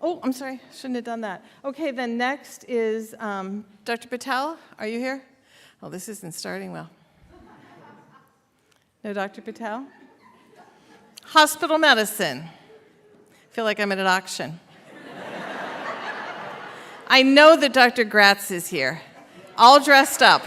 Oh, I'm sorry, shouldn't have done that. Okay, then next is Dr. Patel. Are you here? Oh, this isn't starting well. No, Dr. Patel? Hospital medicine. I feel like I'm at an auction. I know that Dr. Gratz is here, all dressed up.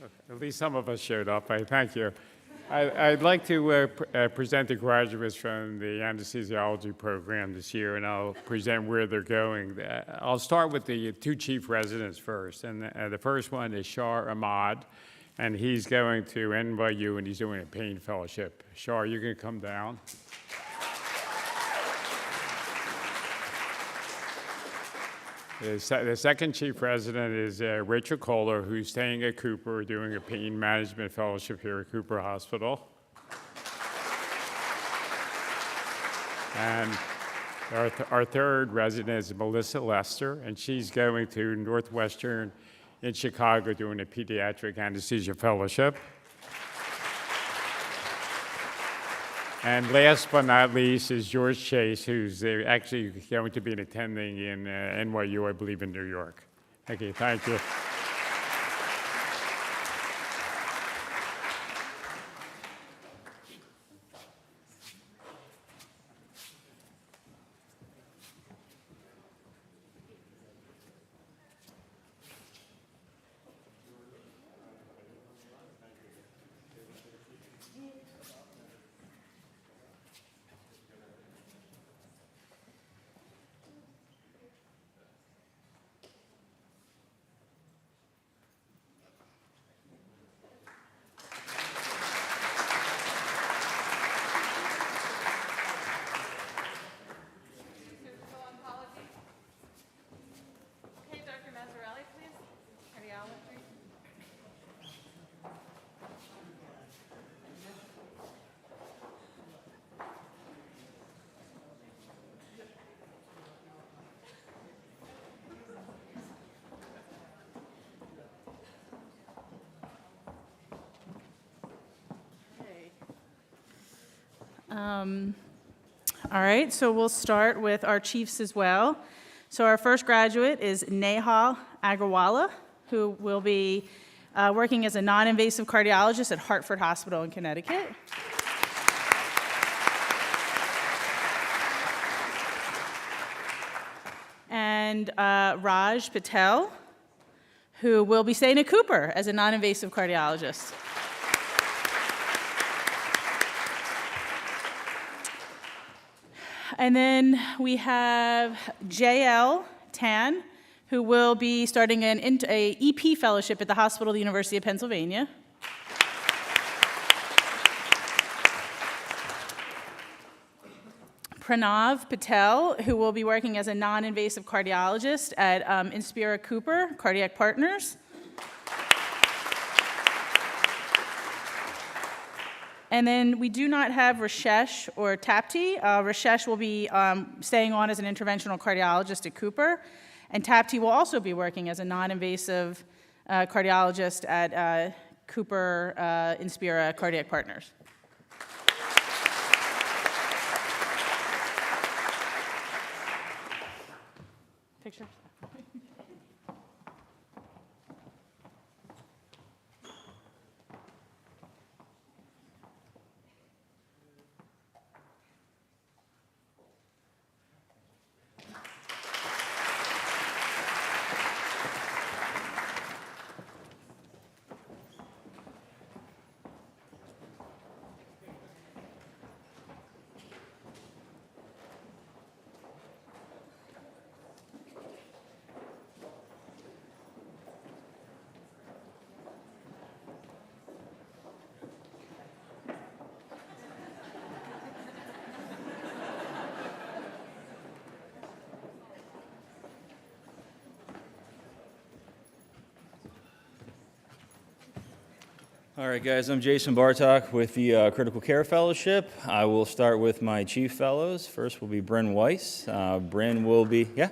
At least some of us showed up. I thank you. I'd like to present the graduates from the anesthesiology program this year, and I'll present where they're going. I'll start with the two chief residents first, and the first one is Shar Ahmad, and he's going to NYU, and he's doing a pain fellowship. Shar, you can come down. The second chief resident is Rachel Kohler, who's staying at Cooper, doing a pain management fellowship here at Cooper Hospital. And our third resident is Melissa Lester, and she's going to Northwestern in Chicago doing a pediatric anesthesia fellowship. And last but not least is George Chase, who's actually going to be attending in NYU, I believe, in New York. Okay, thank you. Okay, Dr. Mazzarelli, please. Cardiology. All right, so we'll start with our chiefs as well. So our first graduate is Nehal Agrawala, who will be working as a non-invasive cardiologist at Hartford Hospital in Connecticut. And Raj Patel, who will be staying at Cooper as a non-invasive cardiologist. And then we have J.L. Tan, who will be starting an EP fellowship at the Hospital of the University of Pennsylvania. Pranav Patel, who will be working as a non-invasive cardiologist at Inspira Cooper Cardiac Partners. And then we do not have Rashesh or Tapti. Rashesh will be staying on as an interventional cardiologist at Cooper, and Tapti will also be working as a non-invasive cardiologist at Cooper Inspira Cardiac Partners. Picture. All right, guys, I'm Jason Bartok with the Critical Care Fellowship. I will start with my chief fellows. First will be Bryn Weiss. Bryn will be, yeah?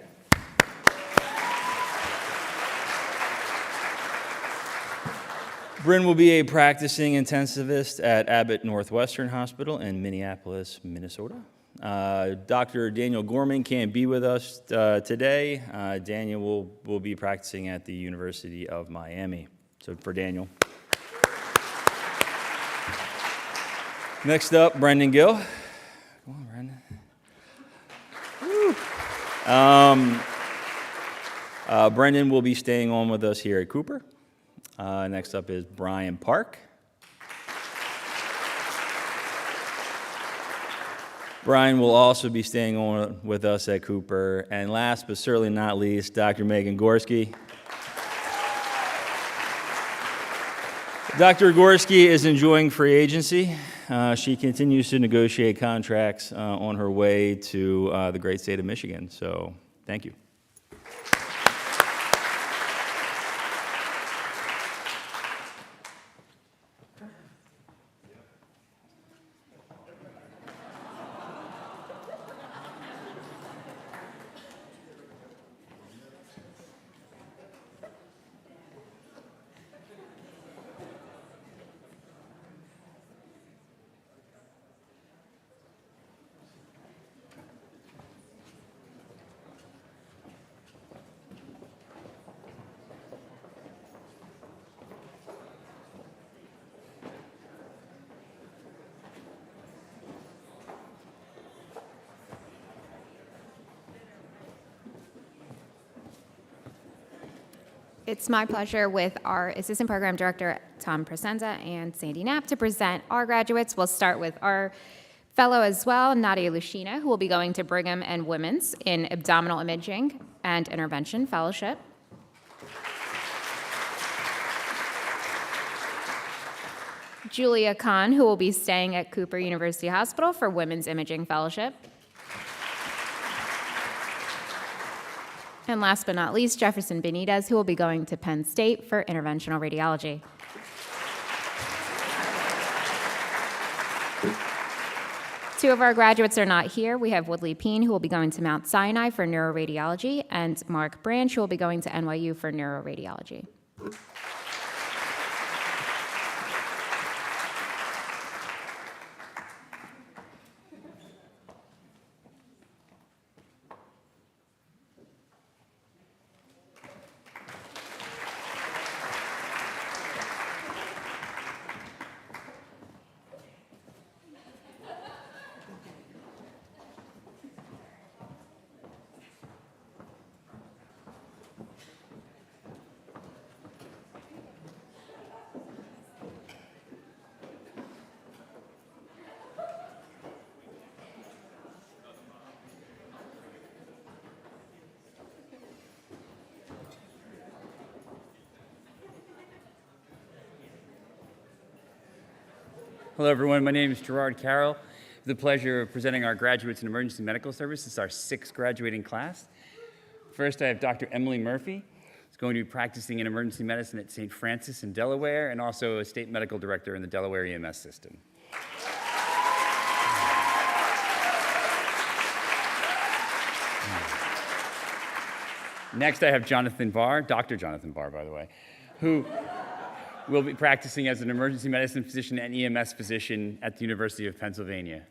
Bryn will be a practicing intensivist at Abbott Northwestern Hospital in Minneapolis, Minnesota. Dr. Daniel Gorman can't be with us today. Daniel will be practicing at the University of Miami. So for Daniel. Next up, Brendan Gill. Come on, Brendan. Brendan will be staying on with us here at Cooper. Next up is Brian Park. Brian will also be staying on with us at Cooper. And last but certainly not least, Dr. Megan Gorski. Dr. Gorski is enjoying free agency. She continues to negotiate contracts on her way to the great state of Michigan. So thank you. It's my pleasure with our Assistant Program Director, Tom Presenza, and Sandy Knapp to present our graduates. We'll start with our fellow as well, Nadia Lushina, who will be going to Brigham and Women's in Abdominal Imaging and Intervention Fellowship. Julia Kahn, who will be staying at Cooper University Hospital for Women's Imaging Fellowship. And last but not least, Jefferson Benitez, who will be going to Penn State for interventional radiology. Two of our graduates are not here. We have Woodley Peen, who will be going to Mount Sinai for neuroradiology, and Mark Branch, who will be going to NYU for neuroradiology. Hello, everyone. My name is Gerard Carroll. The pleasure of presenting our graduates in emergency medical service. It's our 6th graduating class. First, I have Dr. Emily Murphy. She's going to be practicing in emergency medicine at St. Francis in Delaware and also a state medical director in the Delaware EMS system. Next, I have Jonathan Barr, Dr. Jonathan Barr, by the way, who will be practicing as an emergency medicine physician and EMS physician at the University of Pennsylvania.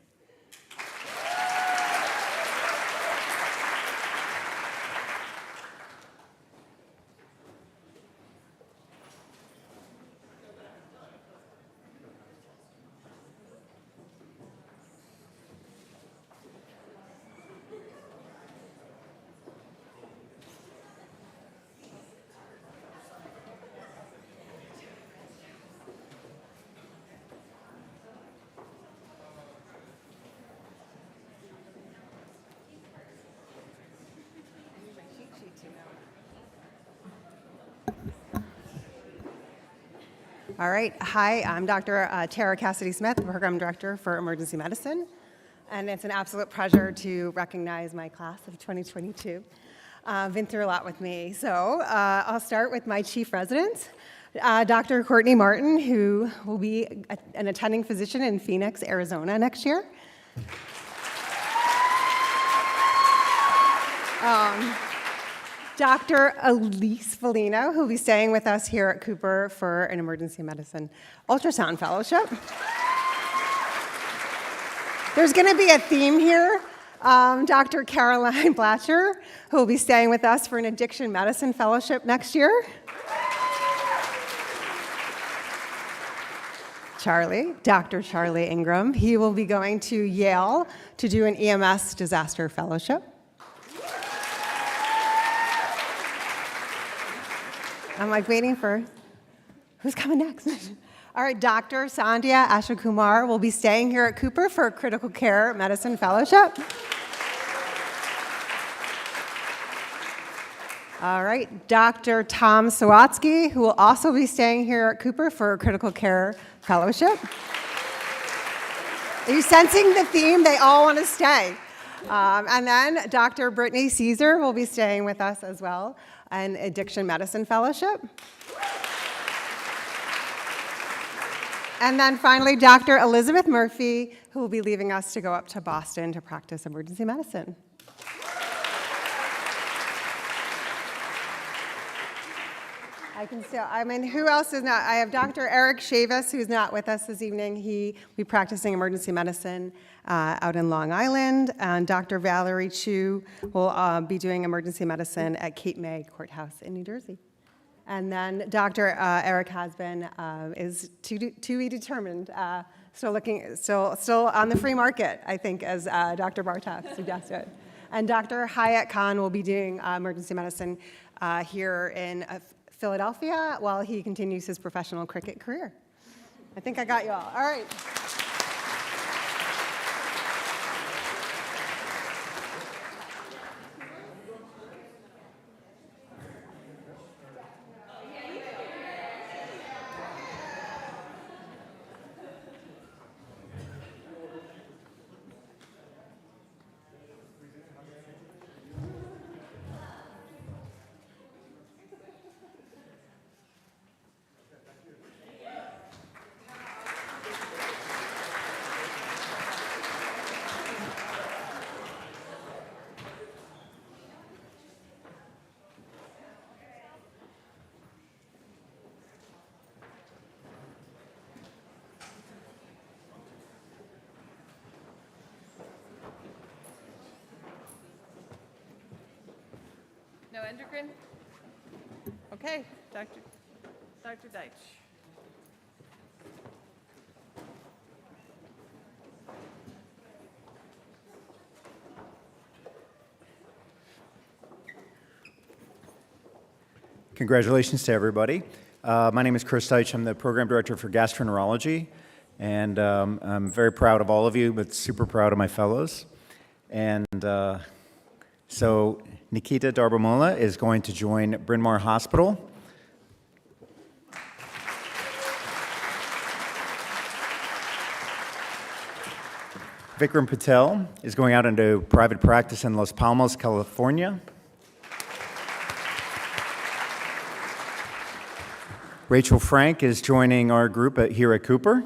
All right. Hi, I'm Dr. Tara Cassidy-Smith, Program Director for Emergency Medicine. And it's an absolute pleasure to recognize my class of 2022. Been through a lot with me. So I'll start with my chief residents, Dr. Courtney Martin, who will be an attending physician in Phoenix, Arizona next year. Dr. Elise Foligno, who will be staying with us here at Cooper for an emergency medicine ultrasound fellowship. There's going to be a theme here. Dr. Caroline Blatcher, who will be staying with us for an addiction medicine fellowship next year. Dr. Charlie Ingram. He will be going to Yale to do an EMS disaster fellowship. I'm like waiting for Who's coming next? All right, Dr. Sandhya Ashakumar will be staying here at Cooper for a critical care medicine fellowship. All right, Dr. Tom Sawatsky, who will also be staying here at Cooper for a critical care fellowship. Are you sensing the theme? They all want to stay. And then Dr. Brittany Caesar will be staying with us as well, an addiction medicine fellowship. And then finally, Dr. Elizabeth Murphy, who will be leaving us to go up to Boston to practice emergency medicine. Who else is not? I have Dr. Eric Chavis, who's not with us this evening. He will be practicing emergency medicine out in Long Island. And Dr. Valerie Chu will be doing emergency medicine at Cape May Courthouse in New Jersey. And then Dr. Eric Hasbin is to be determined, still on the free market, I think, as Dr. Bartok suggested. And Dr. Hayat Khan will be doing emergency medicine here in Philadelphia while he continues his professional cricket career. I think I got you all. All right. No endocrine? Okay, Dr. Deitch. Congratulations to everybody. My name is Chris Deitch. I'm the Program Director for Gastroenterology, and I'm very proud of all of you, but super proud of my fellows. And so Nikita Darbamola is going to join Bryn Mawr Hospital. Vikram Patel is going out into private practice in Los Palmas, California. Rachel Frank is joining our group here at Cooper.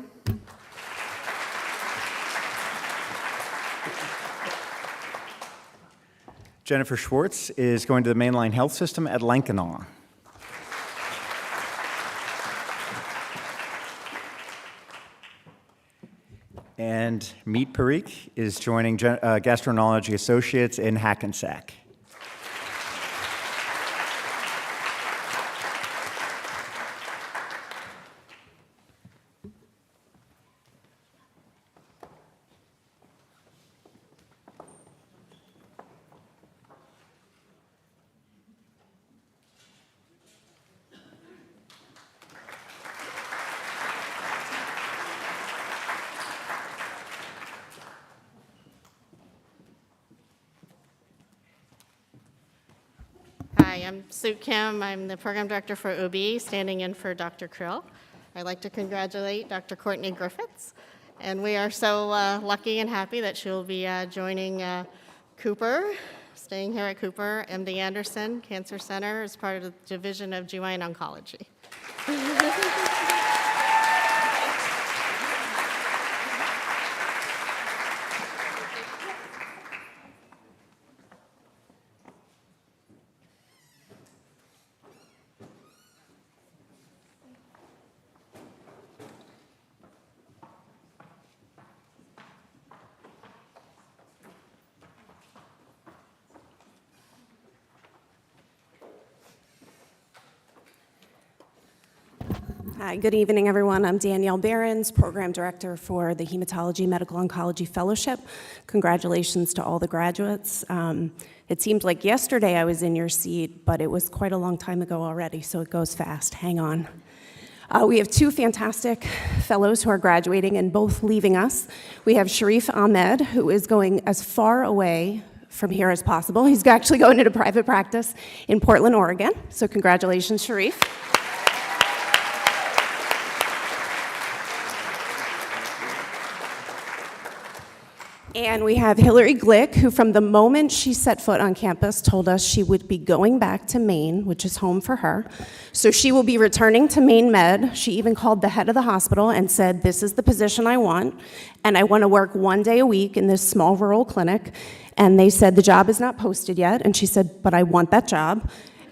Jennifer Schwartz is going to the Mainline Health System at Lankenau. And Meet Parikh is joining Gastroenterology Associates in Hackensack. Hi, I'm Sue Kim. I'm the Program Director for OB, standing in for Dr. Krill. I'd like to congratulate Dr. Courtney Griffiths, and we are so lucky and happy that she'll be joining Cooper, staying here at Cooper, MD Anderson Cancer Center as part of the Division of GYN Oncology. Hi, good evening, everyone. I'm Danielle Behrens, Program Director for the Hematology Medical Oncology Fellowship. Congratulations to all the graduates. It seems like yesterday I was in your seat, but it was quite a long time ago already, so it goes fast. Hang on. We have two fantastic fellows who are graduating and both leaving us. We have Sharif Ahmed, who is going as far away from here as possible. He's actually going into private practice in Portland, Oregon. So congratulations, Sharif. And we have Hillary Glick, who from the moment she set foot on campus told us she would be going back to Maine, which is home for her. So she will be returning to Maine Med. She even called the head of the hospital and said, this is the position I want, and I want to work 1 day a week in this small rural clinic. And they said, the job is not posted yet. And she said, but I want that job.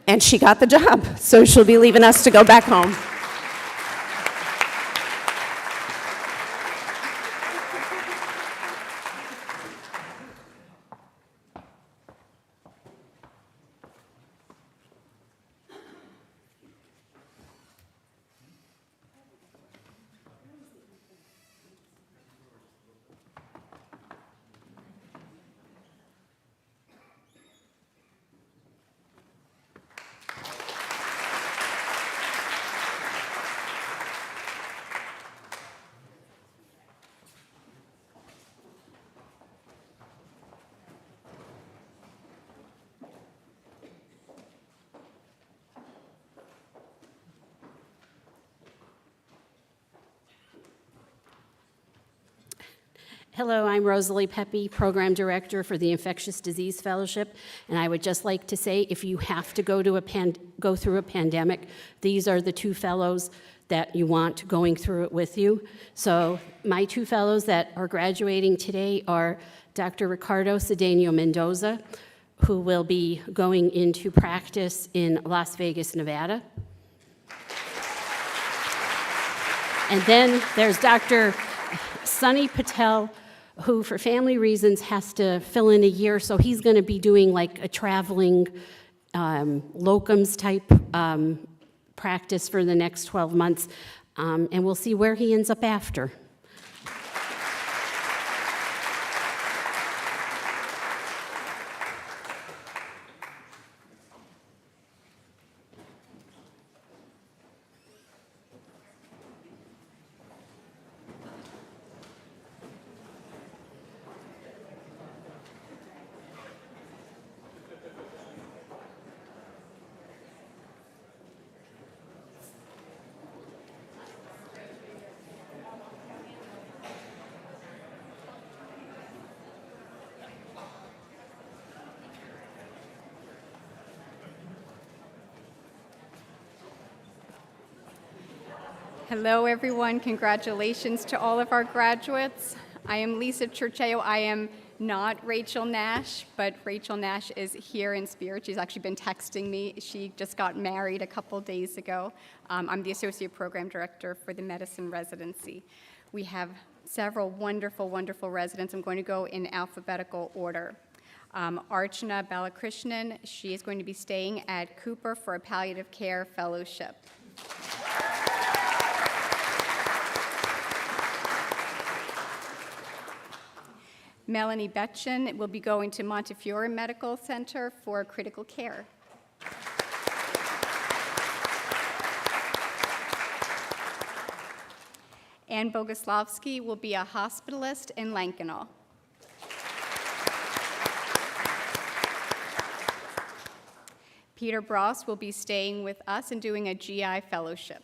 And she got the job. So she'll be leaving us to go back home. Hello, I'm Rosalie Pepe, Program Director for the Infectious Disease Fellowship, and I would just like to say, if you have to go through a pandemic, these are the two fellows that you want going through it with you. So my two fellows that are graduating today are Dr. Ricardo Cedeno Mendoza, who will be going into practice in Las Vegas, Nevada. And then there's Dr. Sunny Patel, who for family reasons has to fill in a year, so he's going to be doing like a traveling locums type practice for the next 12 months, and we'll see where he ends up after. Hello, everyone. Congratulations to all of our graduates. I am Lisa Churcheo. I am not Rachel Nash, but Rachel Nash is here in spirit. She's actually been texting me. She just got married a couple days ago. I'm the Associate Program Director for the Medicine Residency. We have several wonderful, wonderful residents. I'm going to go in alphabetical order. Archana Balakrishnan, she is going to be staying at Cooper for a palliative care fellowship. Melanie Betchen will be going to Montefiore Medical Center for critical care. Ann Boguslavsky will be a hospitalist in Lankenau. Peter Bross will be staying with us and doing a GI fellowship.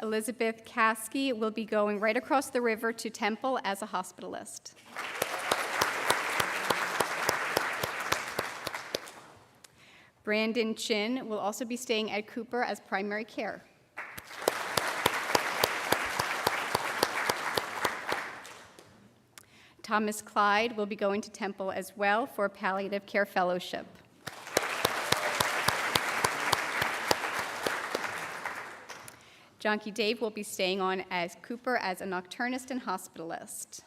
Elizabeth Caskey will be going right across the river to Temple as a hospitalist. Brandon Chin will also be staying at Cooper as primary care. Thomas Clyde will be going to Temple as well for a palliative care fellowship. Jonky Dave will be staying on as Cooper as a nocturnist and hospitalist.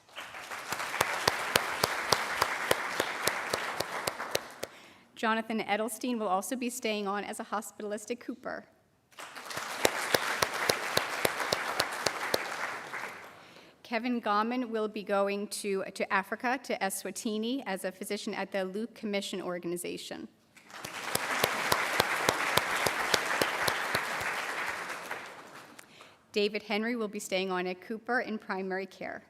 Jonathan Edelstein will also be staying on as a hospitalist at Cooper. Kevin Gauman will be going to Africa, to Eswatini, as a physician at the Luke Commission Organization. David Henry will be staying on at Cooper in primary care.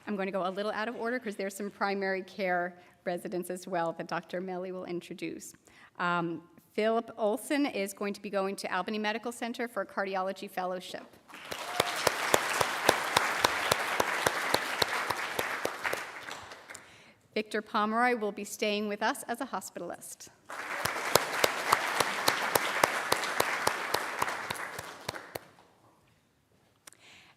I'm going to go a little out of order because there's some primary care residents as well that Dr. Melly will introduce. Philip Olson is going to be going to Albany Medical Center for a cardiology fellowship. Victor Pomeroy will be staying with us as a hospitalist.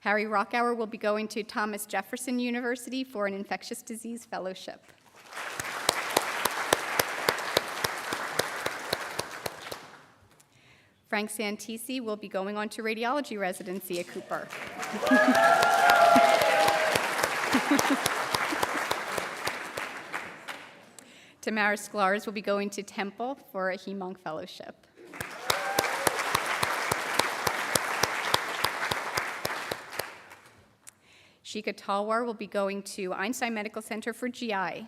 Harry Rockauer will be going to Thomas Jefferson University for an infectious disease fellowship. Frank Santisi will be going on to radiology residency at Cooper. Tamara Sklarz will be going to Temple for a Hem-Onc fellowship. Shika Talwar will be going to Einstein Medical Center for GI.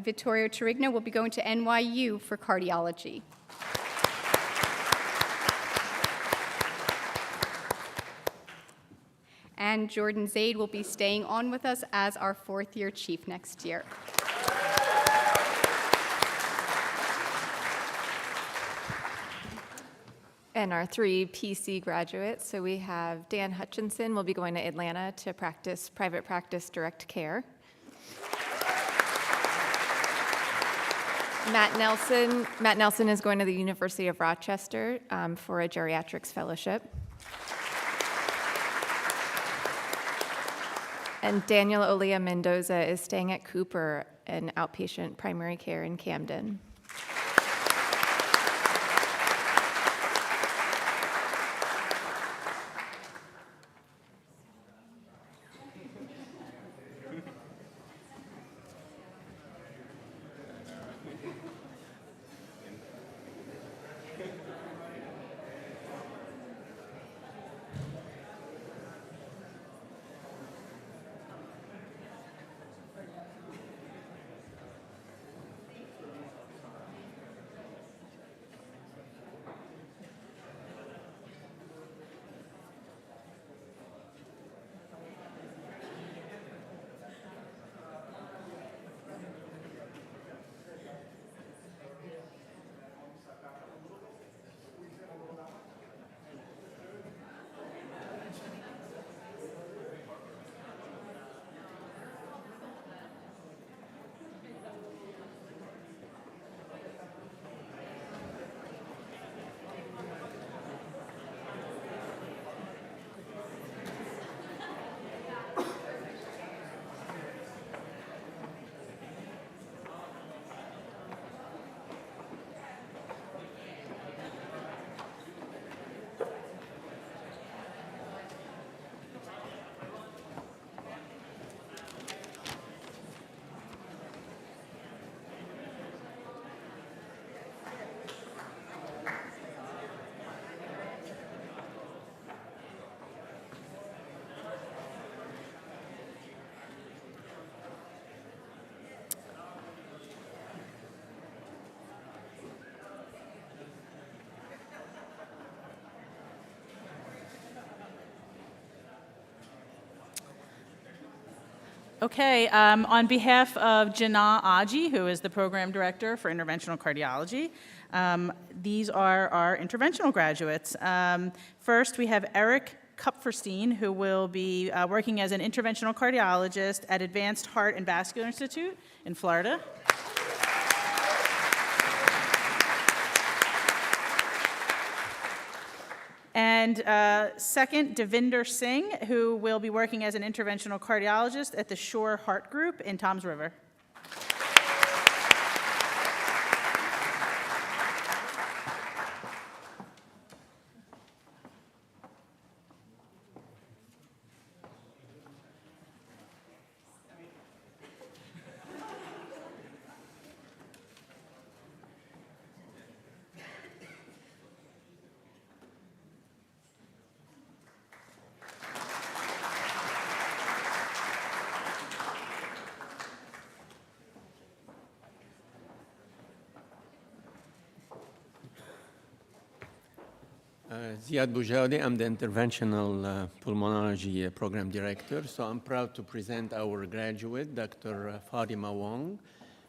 Vittorio Torigno will be going to NYU for cardiology. And Jordan Zaid will be staying on with us as our fourth-year chief next year. And our 3 PC graduates, so we have Dan Hutchinson will be going to Atlanta to practice private practice direct care. Matt Nelson is going to the University of Rochester for a geriatrics fellowship. And Daniel Olia Mendoza is staying at Cooper in outpatient primary care in Camden. Okay, on behalf of Janah Aji, who is the Program Director for Interventional Cardiology, these are our interventional graduates. First, we have Eric Kupferstein, who will be working as an interventional cardiologist at Advanced Heart and Vascular Institute in Florida. And second, Devinder Singh, who will be working as an interventional cardiologist at the Shore Heart Group in Toms River. Ziad Boujadi. I'm the Interventional Pulmonology Program Director. So I'm proud to present our graduate, Dr. Fatima Wong.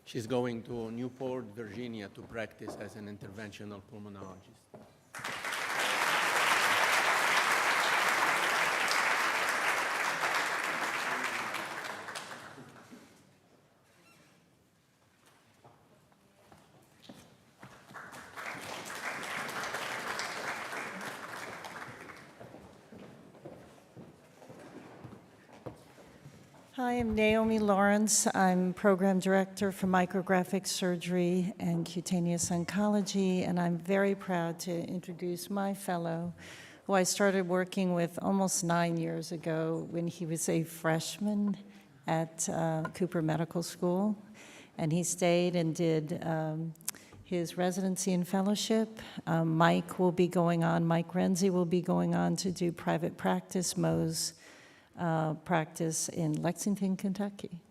She's going to Newport, Virginia to practice as an interventional pulmonologist. Hi, I'm Naomi Lawrence. I'm Program Director for Micrographic Surgery and Cutaneous Oncology, and I'm very proud to introduce my fellow, who I started working with almost 9 years ago when he was a freshman at Cooper Medical School, and he stayed and did his residency and fellowship. Mike Renzi will be going on to do private practice, Mo's practice in Lexington, Kentucky.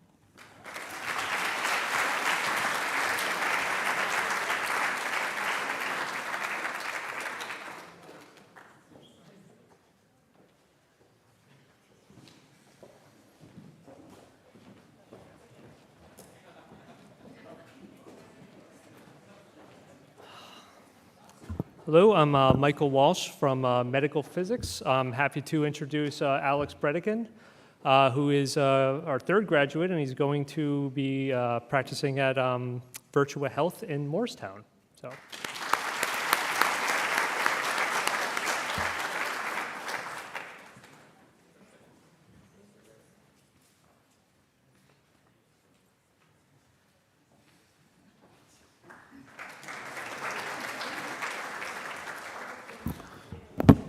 Hello, I'm Michael Walsh from Medical Physics. I'm happy to introduce Alex Bredigan, who is our third graduate, and he's going to be practicing at Virtua Health in Morristown. So.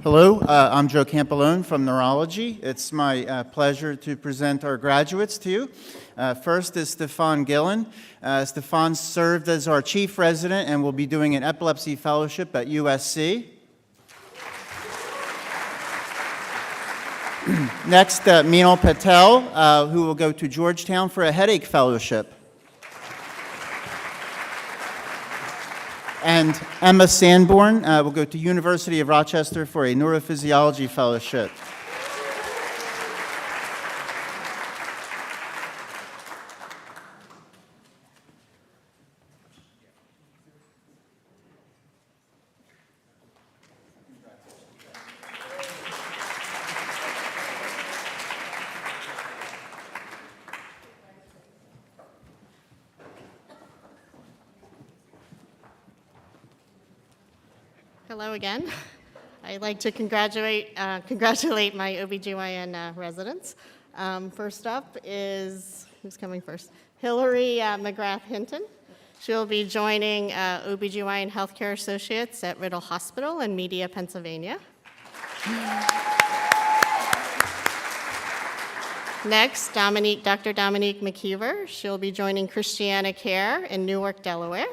Hello, I'm Joe Campolone from Neurology. It's my pleasure to present our graduates to you. First is Stefan Gillen. Stefan served as our chief resident and will be doing an epilepsy fellowship at USC. Next, Meenal Patel, who will go to Georgetown for a headache fellowship. And Emma Sanborn will go to University of Rochester for a neurophysiology fellowship. Hello again. I'd like to congratulate my OBGYN residents. First up is, who's coming first? Hillary McGrath Hinton. She'll be joining OBGYN Healthcare Associates at Riddle Hospital in Media, Pennsylvania. Next, Dr. Dominique McKeever. She'll be joining Christiana Care in Newark, Delaware.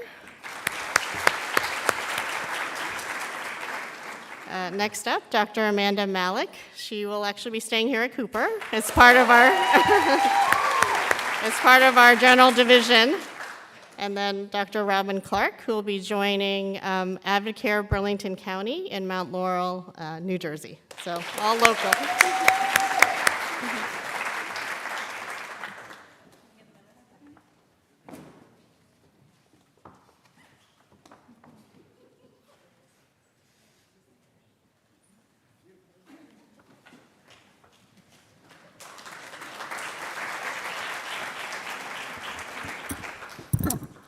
Next up, Dr. Amanda Malik. She will actually be staying here at Cooper as part of our general division. And then Dr. Robin Clark, who will be joining Advocare Burlington County in Mount Laurel, New Jersey. So all local.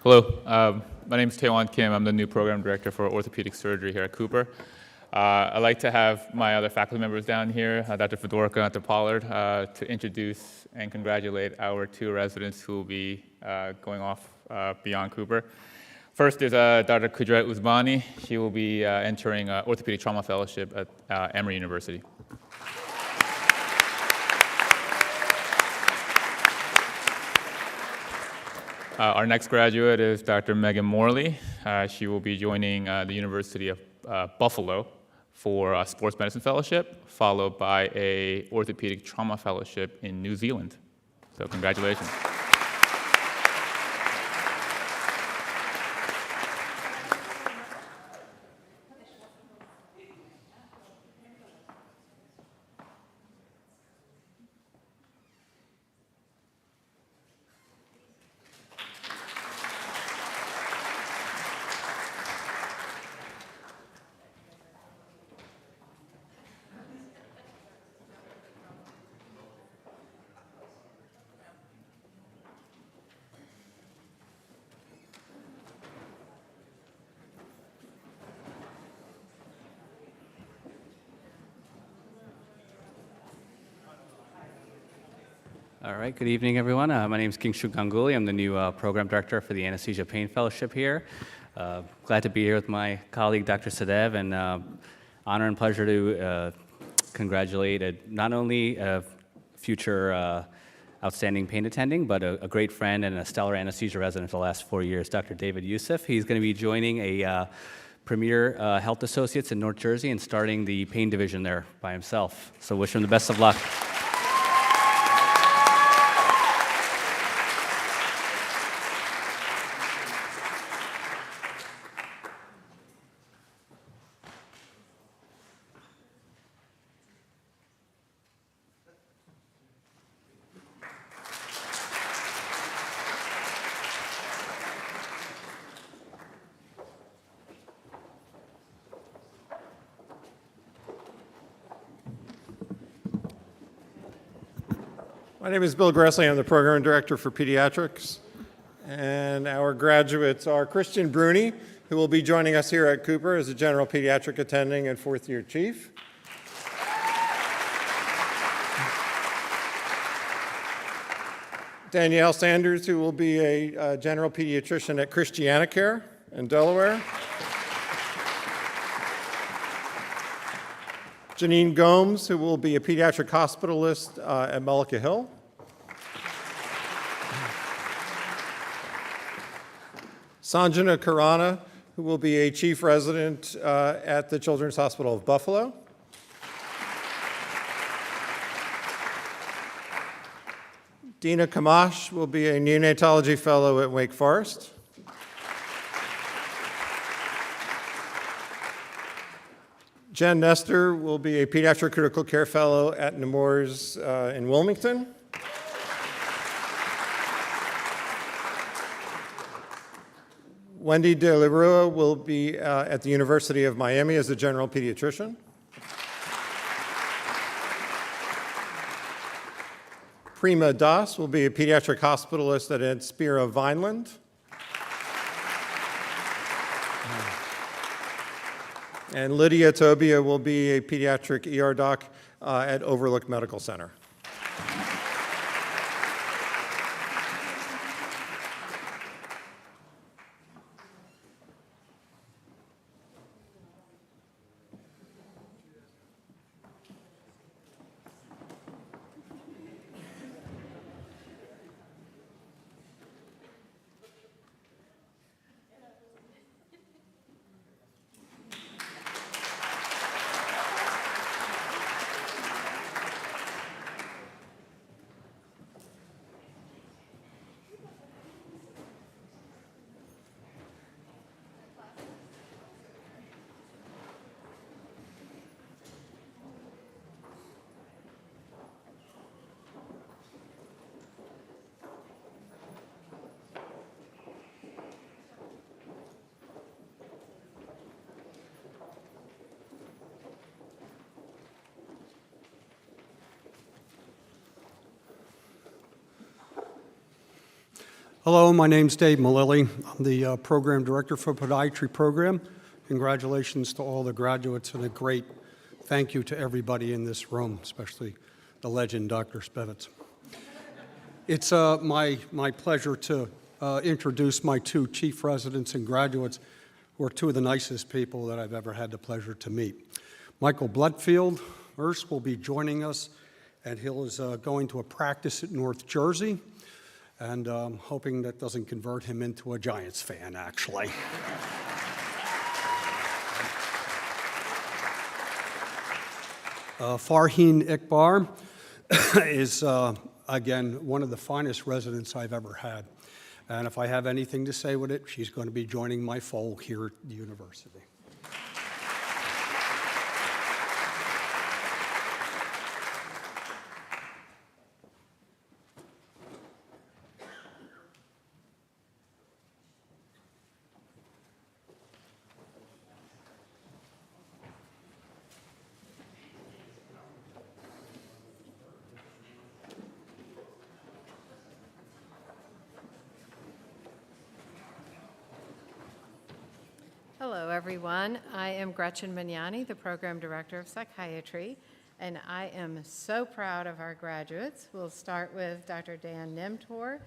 Hello, my name is Taewon Kim. I'm the new program director for orthopedic surgery here at Cooper. I'd like to have my other faculty members down here, Dr. Fedorka and Dr. Pollard, to introduce and congratulate our two residents who will be going off beyond Cooper. First is Dr. Kudret Uzbani. She will be entering orthopedic trauma fellowship at Emory University. Our next graduate is Dr. Megan Morley. She will be joining the University of Buffalo for a sports medicine fellowship, followed by a orthopedic trauma fellowship in New Zealand. So congratulations. All right, good evening, everyone. My name is Kingshu Ganguly. I'm the new program director for the Anesthesia Pain Fellowship here. Glad to be here with my colleague, Dr. Sadev, and honor and pleasure to congratulate not only a future outstanding pain attending, but a great friend and a stellar anesthesia resident for the last 4 years, Dr. David Youssef. He's going to be joining a premier health associates in North Jersey and starting the pain division there by himself. So wish him the best of luck. My name is Bill Gressley. I'm the program director for pediatrics. And our graduates are Christian Bruni, who will be joining us here at Cooper as a general pediatric attending and fourth-year chief. Danielle Sanders, who will be a general pediatrician at Christianacare in Delaware. Janine Gomes, who will be a pediatric hospitalist at Mullica Hill. Sanjana Khurana, who will be a chief resident at the Children's Hospital of Buffalo. Dina Kamash will be a neonatology fellow at Wake Forest. Jen Nestor will be a pediatric critical care fellow at Nemours in Wilmington. Wendy De La Rua will be at the University of Miami as a general pediatrician. Prima Das will be a pediatric hospitalist at Inspira Vineland. And Lydia Tobia will be a pediatric ER doc at Overlook Medical Center. Hello, my name's Dave Malilly. I'm the program director for podiatry program. Congratulations to all the graduates and a great thank you to everybody in this room, especially the legend, Dr. Spevitz. It's my pleasure to introduce my two chief residents and graduates who are two of the nicest people that I've ever had the pleasure to meet. Michael Bloodfield, Urs, will be joining us, and he is going to a practice at North Jersey. And hoping that doesn't convert him into a Giants fan, actually. Farheen Iqbar is, again, one of the finest residents I've ever had. And if I have anything to say with it, she's going to be joining my fold here at the university. Hello, everyone. I am Gretchen Magnani, the Program Director of Psychiatry, and I am so proud of our graduates. We'll start with Dr. Dan Nemtor.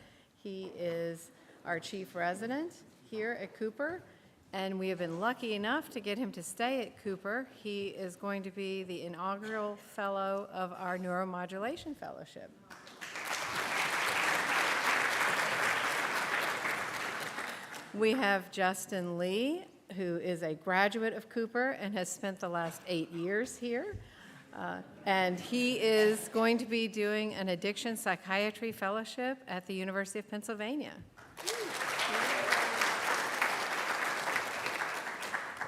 He is our chief resident here at Cooper, and we have been lucky enough to get him to stay at Cooper. He is going to be the inaugural fellow of our Neuromodulation Fellowship. We have Justin Lee, who is a graduate of Cooper and has spent the last 8 years here. And he is going to be doing an addiction psychiatry fellowship at the University of Pennsylvania.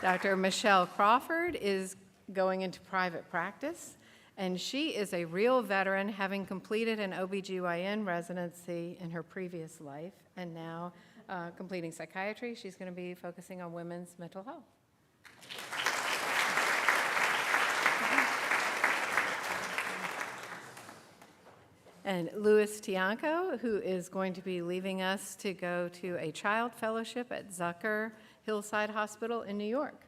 Dr. Michelle Crawford is going into private practice, and she is a real veteran, having completed an OBGYN residency in her previous life, and now completing psychiatry. She's going to be focusing on women's mental health. And Louis Tianco, who is going to be leaving us to go to a child fellowship at Zucker Hillside Hospital in New York.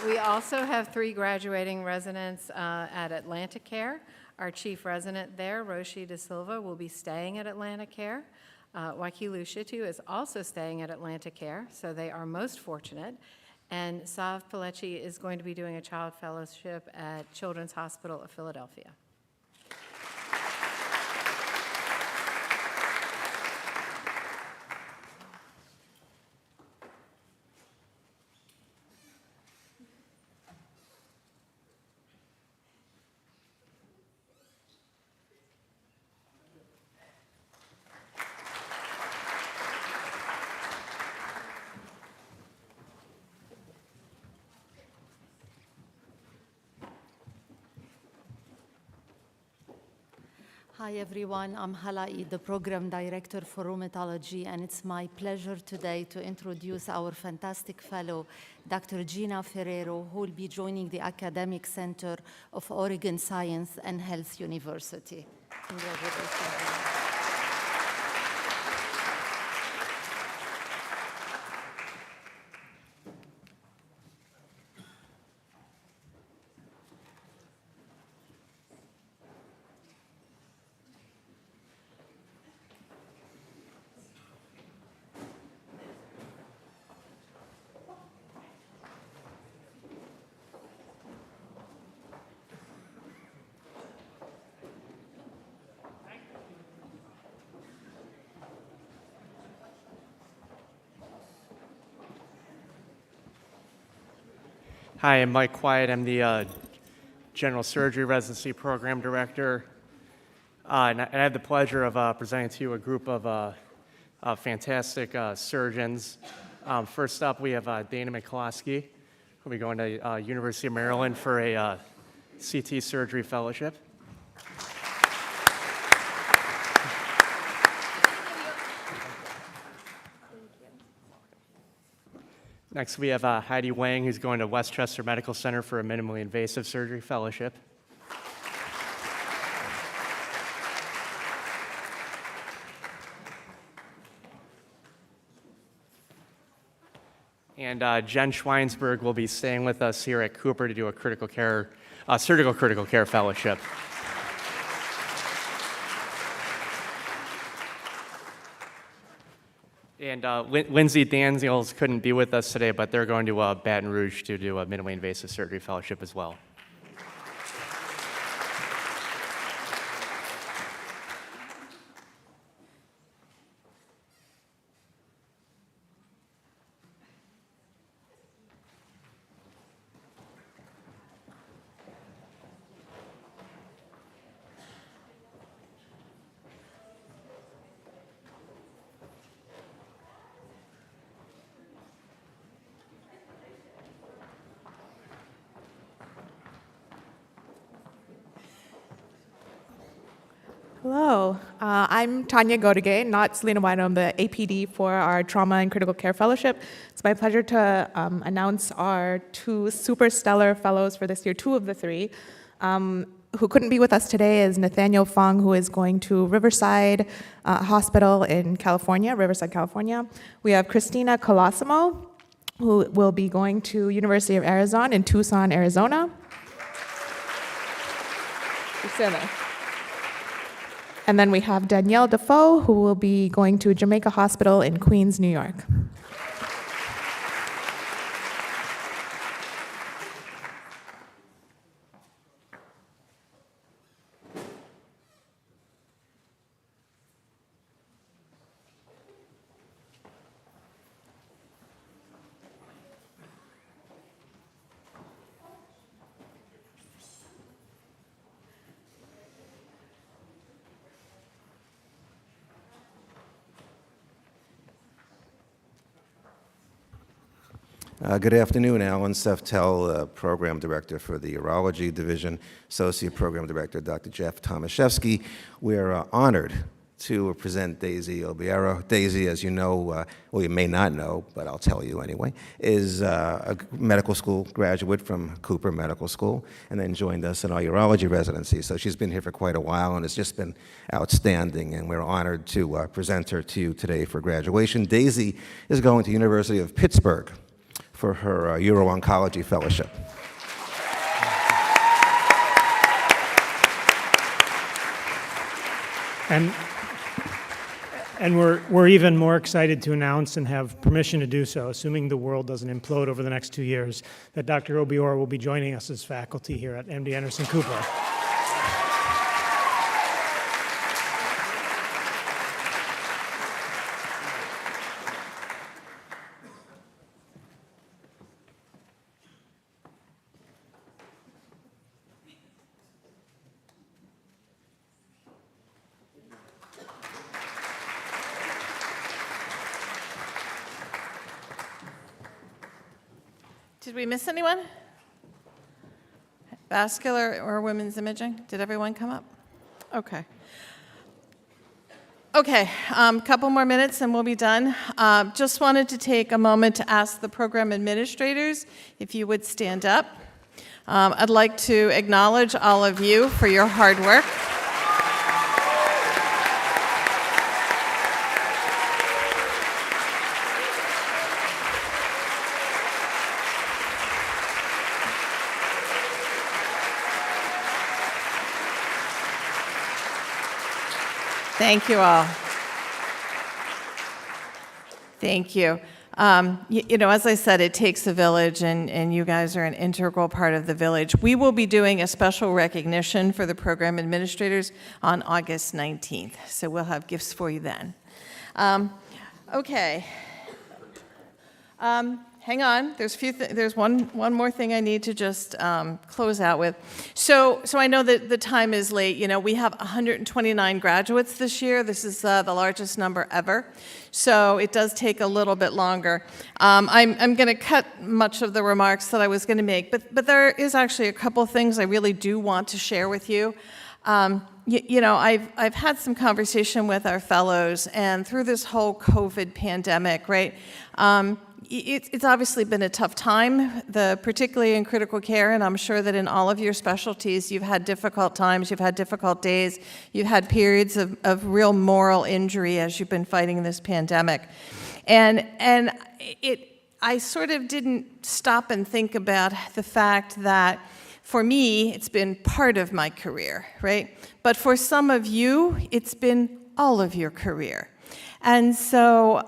We also have 3 graduating residents at AtlantiCare. Our chief resident there, Roshi De Silva, will be staying at AtlantiCare. Wakilu Shitu is also staying at AtlantiCare, so they are most fortunate. And Sav Pilecki is going to be doing a child fellowship at Children's Hospital of Philadelphia. Hi everyone, I'm Halai, the Program Director for Rheumatology, and it's my pleasure today to introduce our fantastic fellow, Dr. Gina Ferrero, who will be joining the Academic Center of Oregon Science and Health University. Congratulations. Hi, I'm Mike Quiet. I'm the General Surgery Residency Program Director. And I have the pleasure of presenting to you a group of fantastic surgeons. First up, we have Dana McCloskey, who will be going to University of Maryland for a CT surgery fellowship. Next, we have Heidi Wang, who's going to Westchester Medical Center for a minimally invasive surgery fellowship. And Jen Schweinsberg will be staying with us here at Cooper to do a surgical critical care fellowship. And Lindsay Daniels couldn't be with us today, but they're going to Baton Rouge to do a minimally invasive surgery fellowship as well. Hello, I'm Tanya Godege, not Selena Wino. I'm the APD for our Trauma and Critical Care Fellowship. It's my pleasure to announce our 2 super stellar fellows for this year, 2 of the 3. Who couldn't be with us today is Nathaniel Fung, who is going to Riverside Hospital in California, Riverside, California. We have Christina Colosimo, who will be going to University of Arizona in Tucson, Arizona. And then we have Danielle Defoe, who will be going to Jamaica Hospital in Queens, New York. Good afternoon, Alan Seftel, Program Director for the Urology Division, Associate Program Director, Dr. Jeff Tomaszewski. We're honored to present Daisy Obiero. Daisy, as you know, well, you may not know, but I'll tell you anyway, is a medical school graduate from Cooper Medical School, and then joined us in our urology residency. So she's been here for quite a while, and it's just been outstanding, and we're honored to present her to you today for graduation. Daisy is going to University of Pittsburgh for her Uro-Oncology Fellowship. And we're even more excited to announce and have permission to do so, assuming the world doesn't implode over the next 2 years, that Dr. Obiero will be joining us as faculty here at MD Anderson Cooper. Did we miss anyone? Vascular or women's imaging? Did everyone come up? Okay. Okay, couple more minutes and we'll be done. Just wanted to take a moment to ask the program administrators if you would stand up. I'd like to acknowledge all of you for your hard work. Thank you all. Thank you. You know, as I said, it takes a village, and you guys are an integral part of the village. We will be doing a special recognition for the program administrators on August 19th, so we'll have gifts for you then. Okay. Hang on. There's one more thing I need to just close out with. So I know that the time is late. You know, we have 129 graduates this year. This is the largest number ever. So it does take a little bit longer. I'm going to cut much of the remarks that I was going to make, but there is actually a couple things I really do want to share with you. You know, I've had some conversation with our fellows, and through this whole COVID pandemic, right? It's obviously been a tough time, particularly in critical care, and I'm sure that in all of your specialties, you've had difficult times, you've had difficult days, you've had periods of real moral injury as you've been fighting this pandemic. And I sort of didn't stop and think about the fact that for me, it's been part of my career, right? But for some of you, it's been all of your career. And so,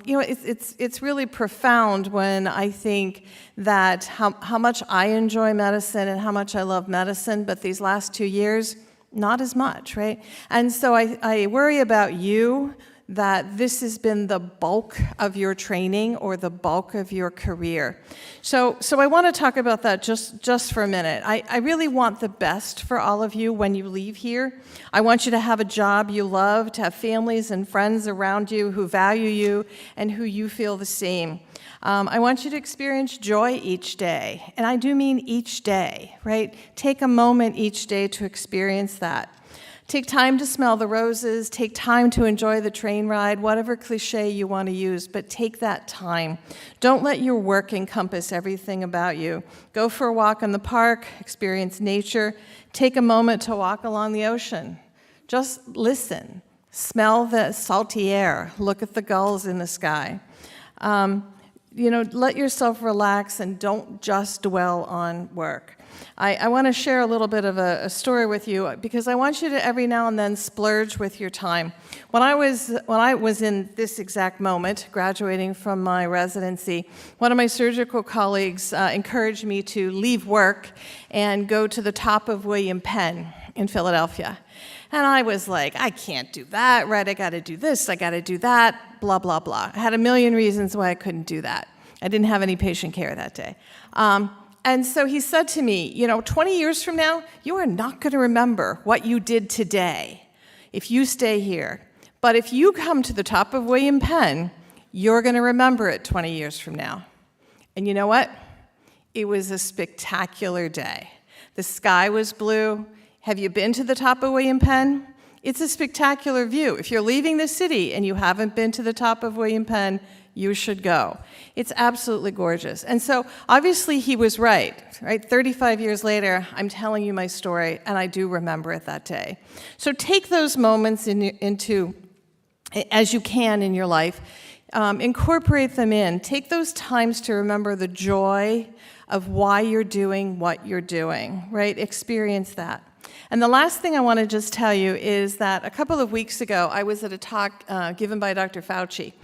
you know, it's really profound when I think that how much I enjoy medicine and how much I love medicine, but these last 2 years, not as much, right? And so I worry about you, that this has been the bulk of your training or the bulk of your career. So I want to talk about that just for a minute. I really want the best for all of you when you leave here. I want you to have a job you love, to have families and friends around you who value you and who you feel the same. I want you to experience joy each day, and I do mean each day, right? Take a moment each day to experience that. Take time to smell the roses, take time to enjoy the train ride, whatever cliche you want to use, but take that time. Don't let your work encompass everything about you. Go for a walk in the park, experience nature, take a moment to walk along the ocean. Just listen, smell the salty air, look at the gulls in the sky. let yourself relax and don't just dwell on work. I want to share a little bit of a story with you because I want you to every now and then splurge with your time. When I was in this exact moment, graduating from my residency, one of my surgical colleagues encouraged me to leave work and go to the top of William Penn in Philadelphia. And I was like, I can't do that, right? I got to do this, I got to do that, blah, blah, blah. I had a million reasons why I couldn't do that. I didn't have any patient care that day. And so he said to me, 20 years from now, you are not going to remember what you did today if you stay here. But if you come to the top of William Penn, you're going to remember it 20 years from now. And you know what? It was a spectacular day. The sky was blue. Have you been to the top of William Penn? It's a spectacular view. If you're leaving the city and you haven't been to the top of William Penn, you should go. It's absolutely gorgeous. And so obviously he was right? 35 years later, I'm telling you my story, and I do remember it that day. So take those moments into as you can in your life. Incorporate them in. Take those times to remember the joy of why you're doing what you're doing, right? Experience that. And the last thing I want to just tell you is that a couple of weeks ago, I was at a talk given by Dr. Fauci.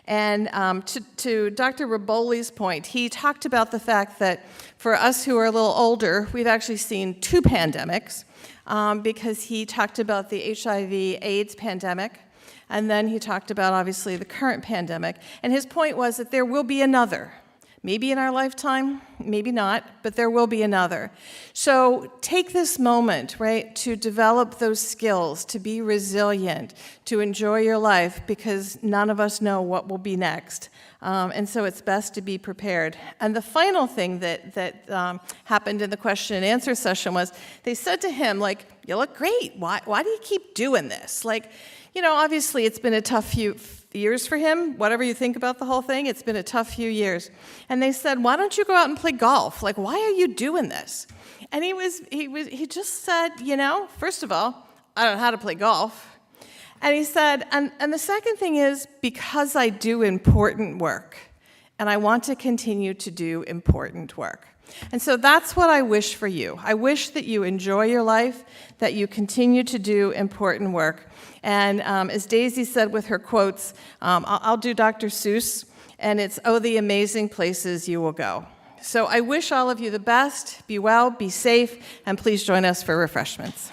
And to Dr. Raboli's point, he talked about the fact that for us who are a little older, we've actually seen 2 pandemics because he talked about the HIV/AIDS pandemic, and then he talked about, obviously, the current pandemic. And his point was that there will be another. Maybe in our lifetime, maybe not, but there will be another. So take this moment, right, to develop those skills, to be resilient, to enjoy your life, because none of us know what will be next. And so it's best to be prepared. And the final thing that happened in the question and answer session was they said to him, you look great. Why do you keep doing this? Obviously it's been a tough few years for him. Whatever you think about the whole thing, it's been a tough few years. And they said, why don't you go out and play golf? Why are you doing this? And he just said, first of all, I don't know how to play golf. And he said, and the second thing is because I do important work, and I want to continue to do important work. And so that's what I wish for you. I wish that you enjoy your life, that you continue to do important work. And as Daisy said with her quotes, I'll do Dr. Seuss, and it's, oh, the amazing places you will go. So I wish all of you the best. Be well, be safe, and please join us for refreshments.